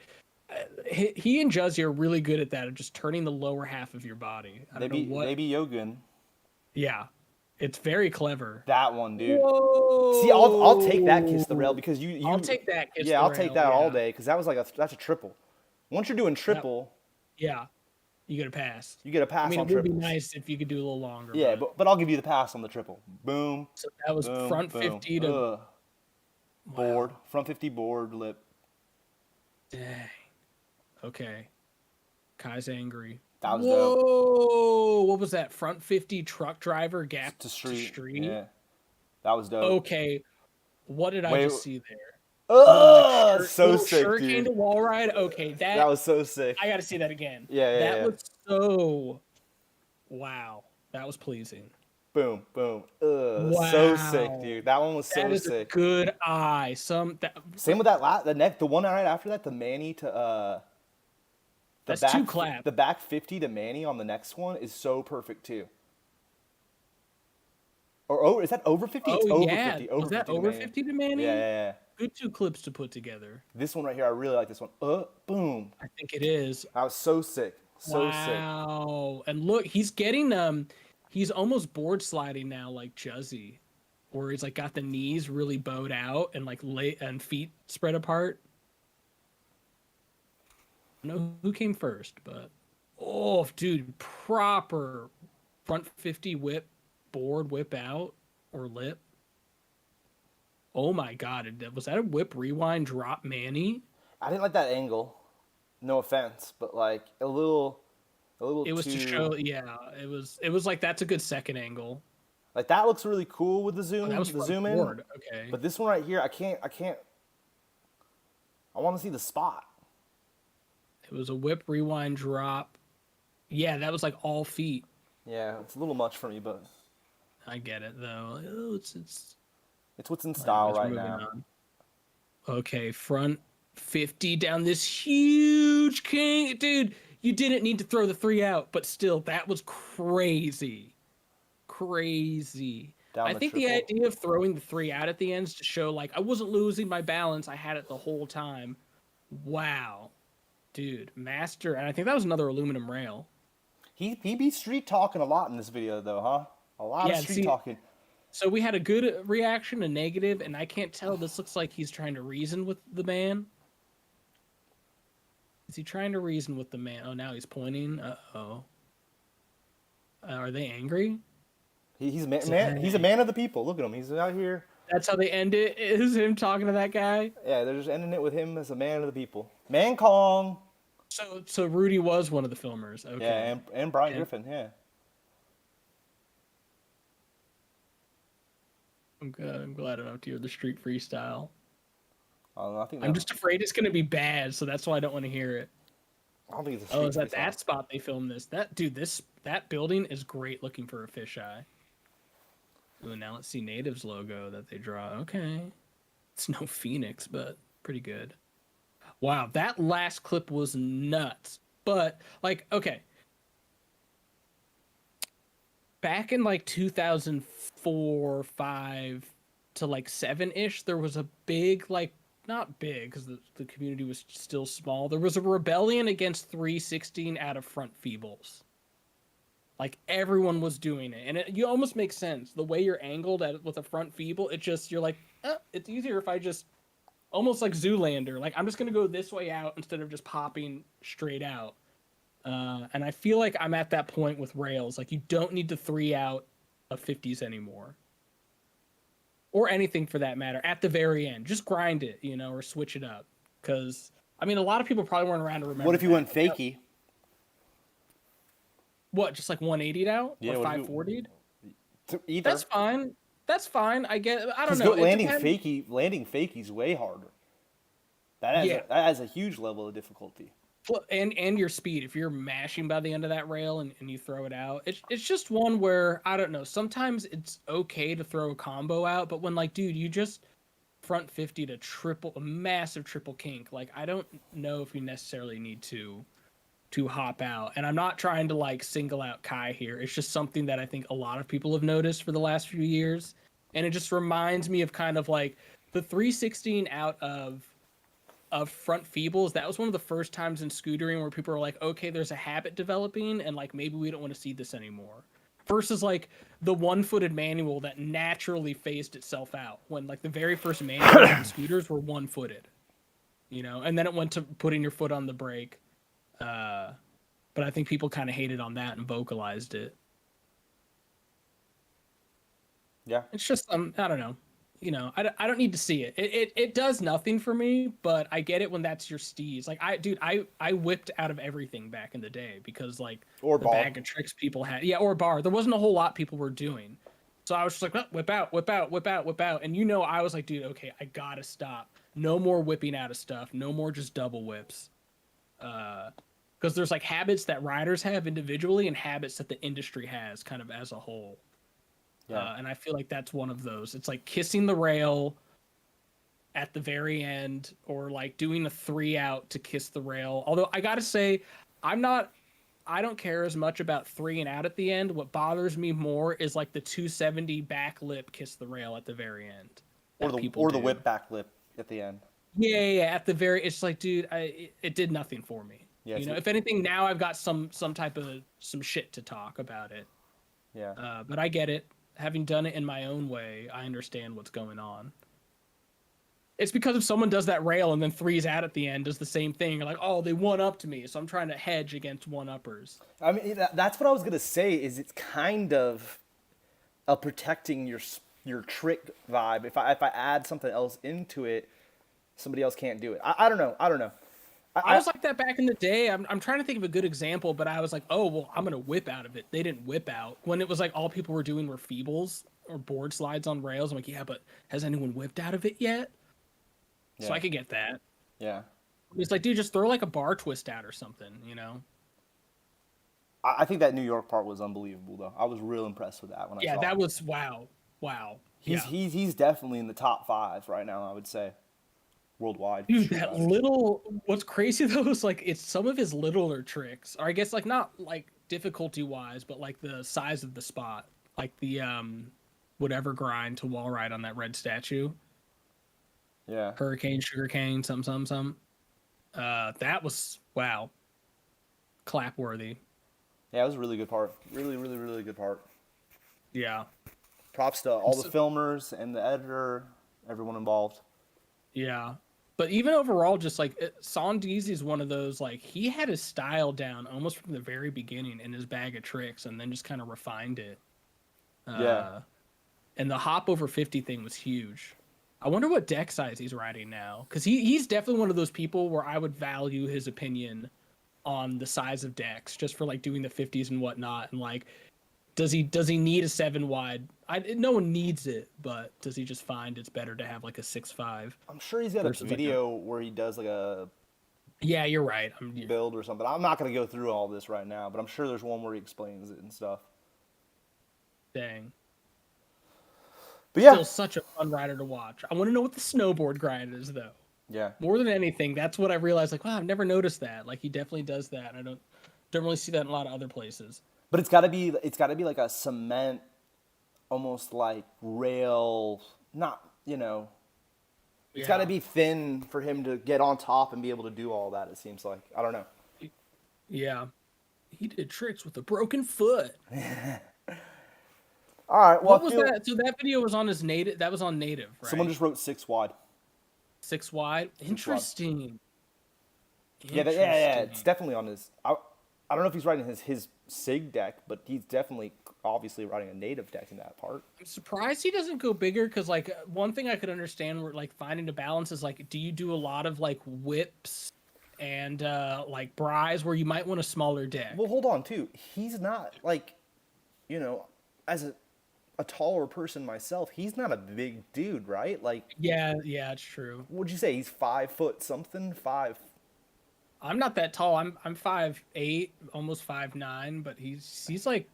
He and Juzzy are really good at that, of just turning the lower half of your body. I don't know what. They be Yogun. Yeah, it's very clever. That one, dude. See, I'll take that kiss the rail Whoa! because I'll take that kiss yeah, the I'll take rail. that all Yeah, day because that was like that's a triple. Once you're doing that, triple, yeah. You get a pass. you get a I pass mean, on it would be triples. nice if you could do a little longer. Yeah, but I'll give you the pass on the triple. Boom, So that was boom, front boom. 50 to Ugh. Board, wow. front 50 board lip. Dang. Okay. Kai's angry. That was dope. Whoa! What was that? Front 50 truck driver gap To to street. street? Yeah, that was dope. Okay. What did I Wait, just see there? so Little sick, shuriken dude. to wall ride. Okay, That was so sick. I got to see that again. Yeah, That yeah. was so wow. That was pleasing. Boom, boom. Ugh, so sick, Wow. dude. That one was so That is a sick. good eye. Same with that the one right after that, the Manny to the That's back two clap. the back 50 to Manny on the next one is so perfect too. Or is that over 50? It's Oh over yeah. 50. Over Was that 50 to over Manny. 50 to Manny? Yeah, yeah, yeah. Good two clips to put together. This one right here, I really like this one. Boom. I think it is. That was so sick. So sick. Wow. And look, he's getting he's almost board sliding now like Juzzy, where he's like got the knees really bowed out and like and feet spread apart. I don't know who came first, but oh dude, proper front 50 whip, board whip out or lip. Oh my god, was that a whip rewind drop Manny? I didn't like that angle. No offense, but like a little It was too to show, yeah. It was like that's a good second angle. like that looks really cool with the Oh, that was the front zoom in. board. Okay. But this one right here, I can't. I want to see the spot. It was a whip rewind drop. Yeah, that was like all feet. Yeah, it's a little much for me, but I get it though. Oh, it's it's what's in style let's right move now. on. Okay, front 50 down this huge king. Dude, you didn't need to throw the three out, but still, that was crazy. Crazy. Down I the think triple. the idea of throwing the three out at the ends to show like I wasn't losing my balance. I had it the whole time. Wow. Dude, master. And I think that was another aluminum rail. He be street talking a lot in this video though, huh? A lot of street talking. So we had a good reaction, a negative, and I can't tell. This looks like he's trying to reason with the man. Is he trying to reason with the man? Oh, now he's pointing. Uh-oh. Are they angry? He's a man of the people. Look at him. He's out here. That's how they end it, is him talking to that guy? Yeah, they're just ending it with him as a man of the people. Man Kong. So Rudy was one of the filmers. Okay. Yeah, and Brian Griffin, yeah. I'm good. I'm glad I don't have to hear the street freestyle. I think I'm just afraid it's going to be bad, so that's why I don't want to hear it. I don't think it's a Oh, is street that freestyle. that spot they filmed this? That building is great looking for a fisheye. Ooh, now let's see Native's logo that they draw. Okay. It's no Phoenix, but pretty good. Wow, that last clip was nuts. But, like, okay. Back in, like, 2004, 5 to, like, 7-ish, there was a big, like, not big, because the community was still small. There was a rebellion against 316 out of front feebles. Like, everyone was doing it. And you almost make sense. The way you're angled with a front feeble, you're like, it's easier if I just, almost like Zoolander. Like, I'm just going to go this way out instead of just popping straight out. And I feel like I'm at that point with rails. Like, you don't need to 3 out of 50s anymore. Or anything for that matter. At the very end. Just grind it, or switch it up. Because, I mean, a lot of people probably weren't around to remember. What if you went fakie? What, just like 180'd out? Yeah, or 540'd? Either. That's fine. That's fine. I don't know. Because landing fakie's way harder. That has a huge level of difficulty. And your speed. If you're mashing by the end of that rail and you throw it out, it's just one where I don't know. Sometimes it's okay to throw a combo out, but when like, dude, you just front 50 to a massive triple kink. Like I don't know if you necessarily need to hop out. And I'm not trying to like single out Kai here. It's just something that I think a lot of people have noticed for the last few years. And it just reminds me of kind of like the 316 out of front feebles. That was one of the first times in scootering where people were like, okay, there's a habit developing and like maybe we don't want to see this anymore. Versus like the one-footed manual that naturally phased itself out when like the very first manuals on scooters were one-footed, and then it went to putting your foot on the brake. But I think people kind of hated on that and vocalized it. Yeah. It's just I don't know. I don't need to see it. It does nothing for me, but I get it when that's your steez. Like I whipped out of everything back in the day because like Or the bar. bag of tricks people had. Yeah, or bar. There wasn't a whole lot people were doing. So I was just like, oh, whip out, whip out, whip out, whip out. And I was like, dude, okay, I gotta stop. No more whipping out of stuff. No more just double whips. Because there's like habits that riders have individually and habits that the industry has kind of as a whole. Yeah. And I feel like that's one of those. It's like kissing the rail at the very end, or like doing a 3 out to kiss the rail. Although I gotta say, I don't care as much about 3 and out at the end. What bothers me more is like the 270 back lip kiss the rail at the very end. Or the whip back lip at the end. Yeah. At the very, it's like, dude, it did nothing for me. Yeah, if anything, now I've got some type of some shit to talk about it. Yeah. But I get it. Having done it in my own way, I understand what's going on. It's because if someone does that rail and then 3's out at the end, does the same thing, you're like, oh, they one-upped me, so I'm trying to hedge against one-uppers. I mean, that's what I was gonna say. Is it's kind of a protecting your trick vibe. If I add something else into it, somebody else can't do it. I don't know. I was like that back in the day. I'm trying to think of a good example, but I was like, oh, well, I'm going to whip out of it. They didn't whip out. When it was like all people were doing were feebles or board slides on rails. I'm like, yeah, but has anyone whipped out of it yet? Yeah. So I could get that. Yeah. It's like, dude, just throw like a bar twist out or something, I think that New York part was unbelievable, though. I was real impressed with that when I saw it. Yeah, that was wow. He's definitely in the top 5 right now, I would say. Worldwide. Dude, that what's crazy though is like it's some of his littler tricks, or I guess like not like difficulty wise, but like the size of the spot, like the whatever grind to wall ride on that red statue. Yeah. Hurricane, sugarcane, some. That was wow. Clap worthy. Yeah, it was a really good part. Really, really, really good part. Yeah. Props to all the filmers and the editor, everyone involved. Yeah. But even overall, just like Saunders is one of those, like he had his style down almost from the very beginning in his bag of tricks and then just kind of refined it. Yeah. And the hop over 50 thing was huge. I wonder what deck size he's riding now. Because he's definitely one of those people where I would value his opinion on the size of decks just for like doing the 50s and whatnot. And like, does he need a 7 wide? No one needs it, but does he just find it's better to have like a 6.5? I'm sure he's got a video where he does like a Yeah, you're right. build or something. I'm not going to go through all this right now, but I'm sure there's one where he explains it and stuff. Dang. But yeah. Still such a fun rider to watch. I want to know what the snowboard grind is, though. Yeah. More than anything, that's what I realized. Like, wow, I've never noticed that. Like, he definitely does that. I don't really see that in a lot of other places. But it's got to be like a cement, almost like rail, not, it's got to be thin for him to get on top and be able to do all that, it seems like. I don't know. Yeah. He did tricks with a broken foot. All right. Well, what was that? So that video was on his native. That was on native, right? Someone just wrote 6 wide. 6 wide? Interesting. Yeah, it's definitely on his. I don't know if he's riding his SIG deck, but he's definitely obviously riding a native deck in that part. I'm surprised he doesn't go bigger because, like, one thing I could understand where, like, finding a balance is, like, do you do a lot of, like, whips and, like, bries where you might want a smaller deck? Well, hold on, too. He's not, like, as a taller person myself, he's not a big dude, right? Like, yeah, it's true. What'd you say? He's 5 foot something? 5. I'm not that tall. I'm 5'8", almost 5'9", but he's like,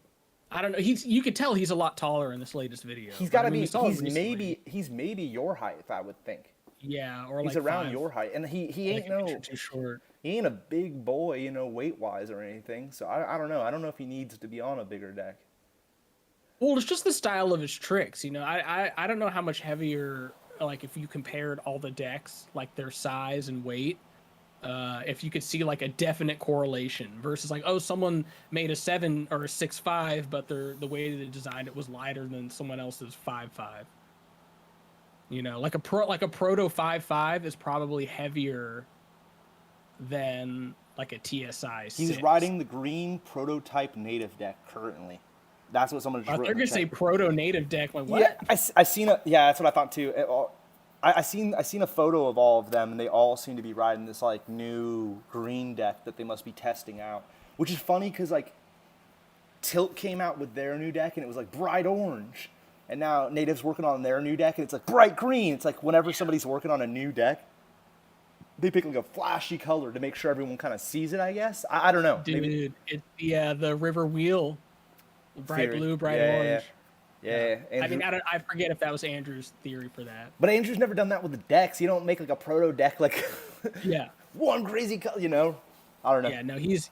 I don't know. You could tell he's a lot taller in this latest video. He's Right? got I to mean, we be. saw him recently. He's maybe your height, I would think. Yeah, or He's like around five, your height, and he like ain't an inch or no two short. he ain't a big boy, weight wise or anything. So I don't know. I don't know if he needs to be on a bigger deck. Well, it's just the style of his tricks. I don't know how much heavier, like if you compared all the decks, like their size and weight, if you could see like a definite correlation versus like, oh, someone made a 7 or a 6'5", but the way they designed it was lighter than someone else's 5'5". Like a proto 5'5" is probably heavier than like a TSI 6. He's riding the green prototype native deck currently. That's what someone just wrote. They're gonna say proto native deck. Like what? Yeah, I seen a yeah. That's what I thought too. I seen a photo of all of them, and they all seem to be riding this like new green deck that they must be testing out. Which is funny because like Tilt came out with their new deck, and it was like bright orange, and now Native's working on their new deck, and it's like bright green. It's like whenever somebody's working on a new deck, they pick like a flashy color to make sure everyone kind of sees it. I guess I don't know. Dude, Maybe. it's the river wheel. Bright Theory. blue, bright Yeah, orange. Yeah. I mean, I forget if that was Andrew's theory for that. But Andrew's never done that with the decks. You don't make like a proto deck like Yeah. one crazy color, I don't know. Yeah, no, he's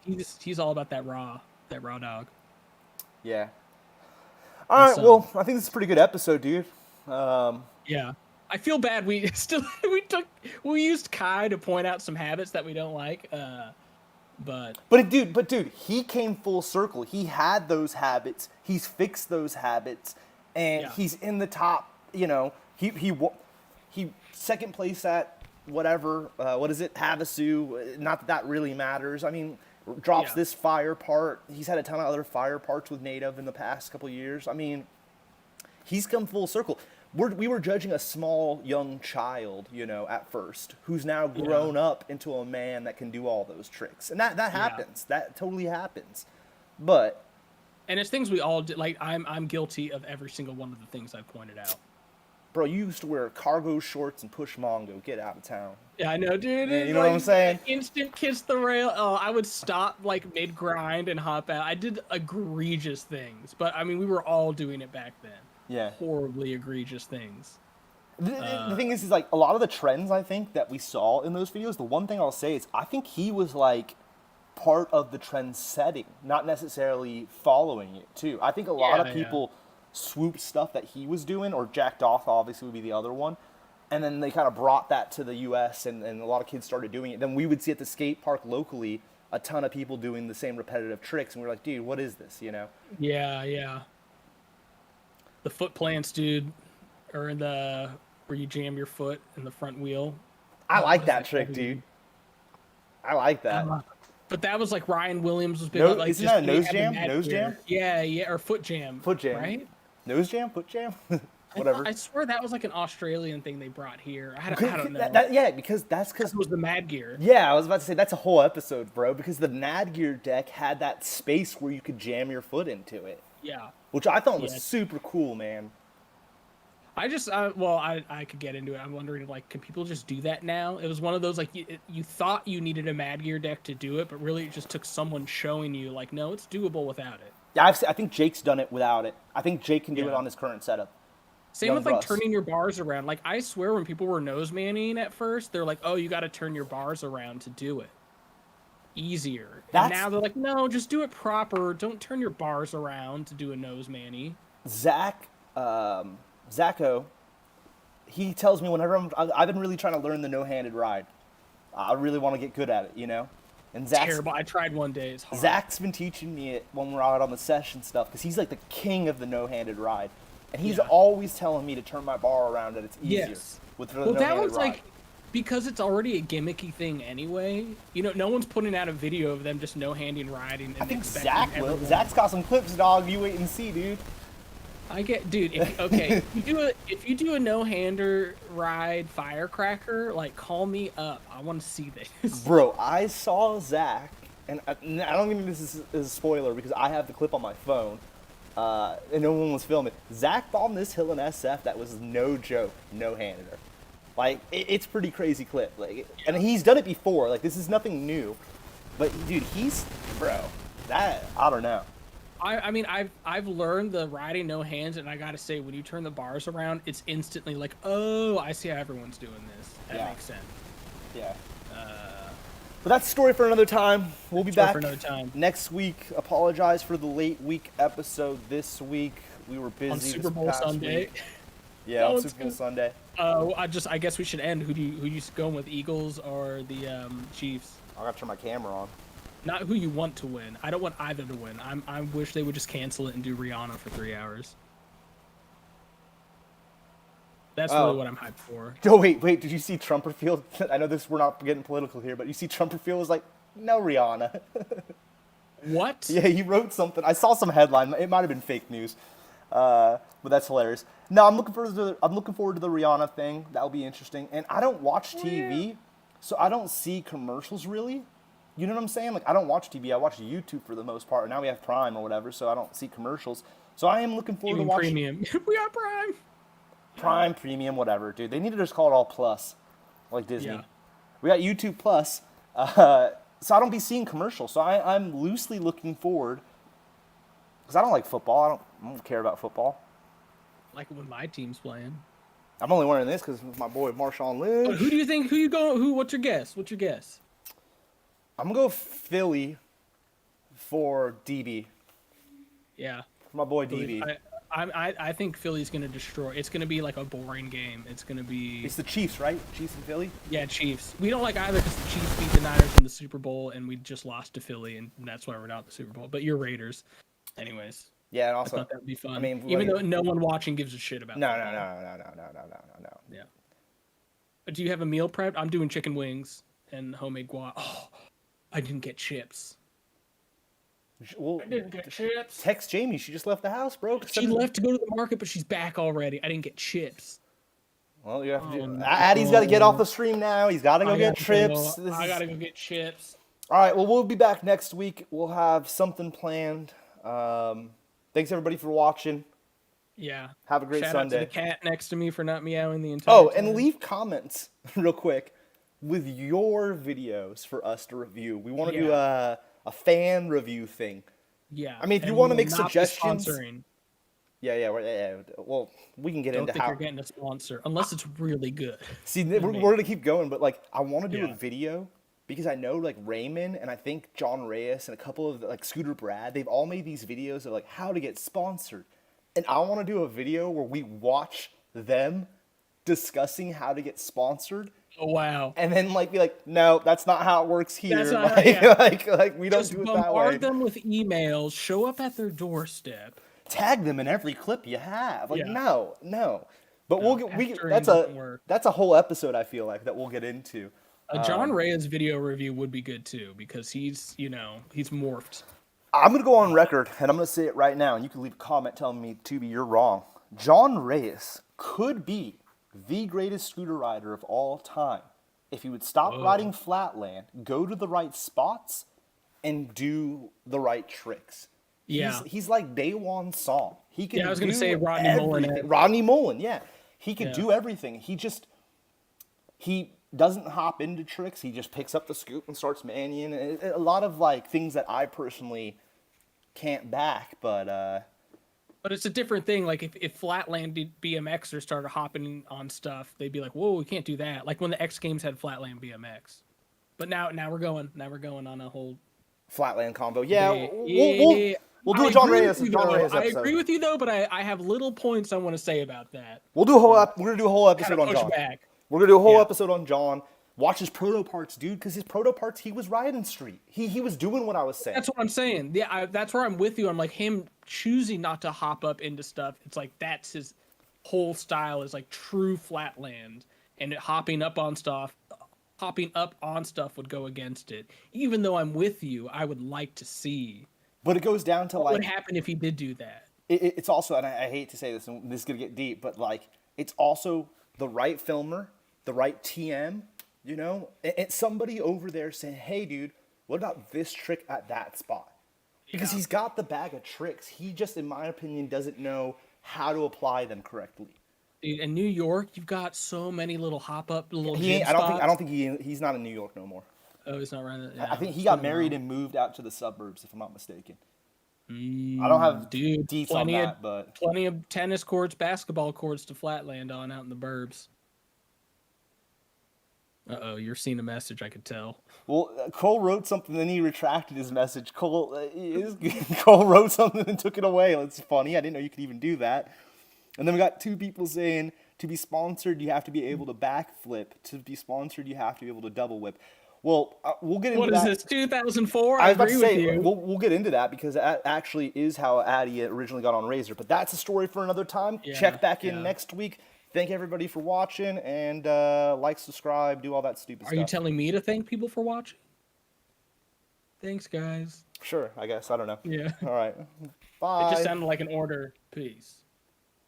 all about that raw dog. Yeah. All right, well, I think this is a pretty good episode, dude. Yeah. I feel bad we used Kai to point out some habits that we don't like. But dude, he came full circle. He had those habits. He's fixed those habits, and he's in the top. He second place at whatever. What is it, Havasu? Not that really matters. I mean, drops this fire part. He's had a ton of other fire parts with Native in the past couple of years. I mean, he's come full circle. We were judging a small young child, at first, who's now grown up into a man that can do all those tricks, and that happens. That totally happens. But and it's things we all did. Like I'm guilty of every single one of the things I pointed out. Bro, you used to wear cargo shorts and push Mongo. Get out of town. Yeah, I know, dude. Yeah, you know what I'm saying? Instant kiss the rail. Oh, I would stop like mid grind and hop out. I did egregious things, but I mean, we were all doing it back then. Yeah. Horribly egregious things. The thing is like a lot of the trends I think that we saw in those videos, the one thing I'll say is I think he was like part of the trend setting, not necessarily following it too. I think a lot of people swooped stuff that he was doing, or Jack Doth obviously would be the other one, and then they kind of brought that to the US and a lot of kids started doing it. Then we would see at the skate park locally a ton of people doing the same repetitive tricks, and we're like, dude, what is this, Yeah. The foot plants, dude, or where you jam your foot in the front wheel. I like that trick, dude. I like that. But that was like Ryan Williams was big. Like, isn't that a nose jam? Nose jam? Yeah, or foot jam. Foot jam, right? Nose jam, foot jam, whatever. I swear that was like an Australian thing they brought here. I don't know. Because it was the Mad Gear. Yeah, I was about to say that's a whole episode, bro. Because the Mad Gear deck had that space where you could jam your foot into it. Yeah. Which I thought was super cool, man. I could get into it. I'm wondering, like, can people just do that now? It was one of those, like, you thought you needed a Mad Gear deck to do it, but really it just took someone showing you, like, no, it's doable without it. Yeah, I think Jake's done it without it. I think Jake can do it on his current setup. Same with, like, turning your bars around. Like, I swear when people were nose manning at first, they're like, oh, you got to turn your bars around to do it. Easier. And now they're like, no, just do it proper. Don't turn your bars around to do a nose manny. Zacho, he tells me whenever I've been really trying to learn the no-handed ride. I really want to get good at it, And Zach's terrible. I tried one day. It's hard. Zach's been teaching me it when we're out on the session stuff because he's like the king of the no-handed ride, and he's always telling me to turn my bar around and it's easier with the no-handed that one's ride. like because it's already a gimmicky thing anyway. No one's putting out a video of them just no-handing riding. And I think Zach will. Zach's got some clips, dog. You wait and see, dude. I get, dude. If you do a no-hander ride firecracker, like call me up. I want to see this. Bro, I saw Zach, and I don't think this is a spoiler because I have the clip on my phone, and no one was filming. Zach bombed this hill in SF that was no joke, no-hander. Like it's pretty crazy clip. Like, and he's done it before. Like this is nothing new. But dude, bro. That I don't know. I mean, I've learned the riding no hands, and I gotta say, when you turn the bars around, it's instantly like, oh, I see how everyone's doing this. That makes sense. Yeah. But that's a story for another time. We'll be back for another time. next week. Apologize for the late week episode this week. We were busy On Super this Bowl past Sunday. Week. Yeah, No, on it's Super Bowl good. Sunday. I guess we should end. Who you going with, Eagles or the Chiefs? I gotta turn my camera on. Not who you want to win. I don't want either to win. I wish they would just cancel it and do Rihanna for 3 hours. That's really what I'm hyped for. Oh wait, did you see Trumperfield? I know we're not getting political here, but you see Trumperfield was like, no Rihanna. What? Yeah, he wrote something. I saw some headline. It might have been fake news, but that's hilarious. No, I'm looking forward to the Rihanna thing. That'll be interesting. And I don't watch TV, so I don't see commercials really. You know what I'm saying? Like I don't watch TV. I watch YouTube for the most part. And now we have Prime or whatever, so I don't see commercials. So I am looking forward to watching Premium. We got Prime. Prime, Premium, whatever, dude. They need to just call it all Plus, like Disney. Yeah. We got YouTube Plus, so I don't be seeing commercials. So I'm loosely looking forward, because I don't like football. I don't care about football. Like when my team's playing. I'm only wearing this because my boy Marshawn Lynch. But who do you think? Who you going? What's your guess? I'm gonna go Philly for DB. Yeah. For my boy DB. I think Philly's gonna destroy. It's gonna be like a boring game. It's gonna be. It's the Chiefs, right? Chiefs and Philly. Yeah, Chiefs. We don't like either because the Chiefs beat the Niners in the Super Bowl, and we just lost to Philly, and that's why we're not in the Super Bowl. But you're Raiders, anyways. Yeah, and I also thought that would be fun. I mean, even though no one watching gives a shit about. No. Yeah. But do you have a meal prepped? I'm doing chicken wings and homemade guac. Oh, I didn't get chips. Well, I didn't get chips. text Jamie. She just left the house, bro. She left to go to the market, but she's back already. I didn't get chips. Well, you have to do. no. Addy's got to get off the stream now. He's got to go get trips. I gotta go get chips. All right. Well, we'll be back next week. We'll have something planned. Thanks everybody for watching. Yeah. Have a great Shout Sunday. out to the cat next to me for not meowing the entire Oh, time. and leave comments real quick with your videos for us to review. We want to do a fan review thing. Yeah. I mean, if you and want to we make will not be suggestions. sponsoring. Yeah. Well, we can get Don't into think how. you're getting a sponsor unless it's really good. See, we're gonna keep going, but like, I want to do Yeah. a video because I know like Raymond and I think John Reyes and a couple of like Scooter Brad, they've all made these videos of like how to get sponsored, and I want to do a video where we watch them discussing how to get sponsored. Oh wow. And then like be like, no, that's not how it works here. That's not- Like, yeah. like we don't Just do it that way. bombard them with emails, show up at their doorstep. Tag them in every clip you have. Like Yeah. no. But we'll get pestering that's doesn't work. a whole episode I feel like that we'll get into. A John Reyes video review would be good too because he's morphed. I'm gonna go on record and I'm gonna say it right now, and you can leave a comment telling me, Tubi, you're wrong. John Reyes could be the greatest scooter rider of all time if he would stop riding flatland, go to the right spots, and do the right tricks. Yeah. He's like Daewon Song. He can. Yeah, I was gonna do say Rodney Mullen. everything. Rodney Mullen, yeah. He could Yeah. do everything. He doesn't hop into tricks. He just picks up the scoop and starts manning. A lot of like things that I personally can't back, but But it's a different thing. Like if Flatland BMXers started hopping on stuff, they'd be like, "Whoa, we can't do that." Like when the X Games had Flatland BMX. But now we're going on a whole. flatland combo. Yeah, Yeah. we'll do a I John agree Reyes with you, though. episode. I agree with you though, but I have little points I want to say about that. We'll do a whole. We're gonna do a whole episode Kinda on push John. back. We're gonna do a whole Yeah. episode on John. Watch his proto parts, dude, because his proto parts, he was riding street. He was doing what I was saying. That's what I'm saying. Yeah, that's where I'm with you. I'm like him choosing not to hop up into stuff. It's like that's his whole style is like true flatland, and hopping up on stuff would go against it. Even though I'm with you, I would like to see But it goes down to what like would happen if he did do that. it's also, and I hate to say this, and this is gonna get deep, but like it's also the right filmer, the right TM, you know, and somebody over there saying, "Hey, dude, what about this trick at that spot?" Because Yeah. he's got the bag of tricks. He just, in my opinion, doesn't know how to apply them correctly. Dude, in New York, you've got so many little hop up, little He jib ain't, I don't think spots. he's not in New York no more. Oh, he's not around it. I Yeah, think he it's got been a married while. and moved out to the suburbs, if I'm not mistaken. I don't have Dude, deets on that, but plenty of tennis courts, basketball courts to flatland on out in the burbs. Uh-oh, you're seeing a message, I could tell. well, Cole wrote something, then he retracted his message. Cole wrote something and took it away. It's funny. I didn't know you could even do that. And then we got two people saying, to be sponsored, you have to be able to backflip. To be sponsored, you have to be able to double whip. Well, we'll get into What is that. this, 2004? I I was about to agree with say you. we'll get into that because that actually is how Addy originally got on Razor. But that's a story for another time. Yeah, Check back in yeah. next week. Thank everybody for watching and like, subscribe, do all that stupid Are you stuff. telling me to thank people for watching? Thanks, guys. Sure, I guess. I don't know. Yeah. All right. It just Bye. sounded like an order. Peace.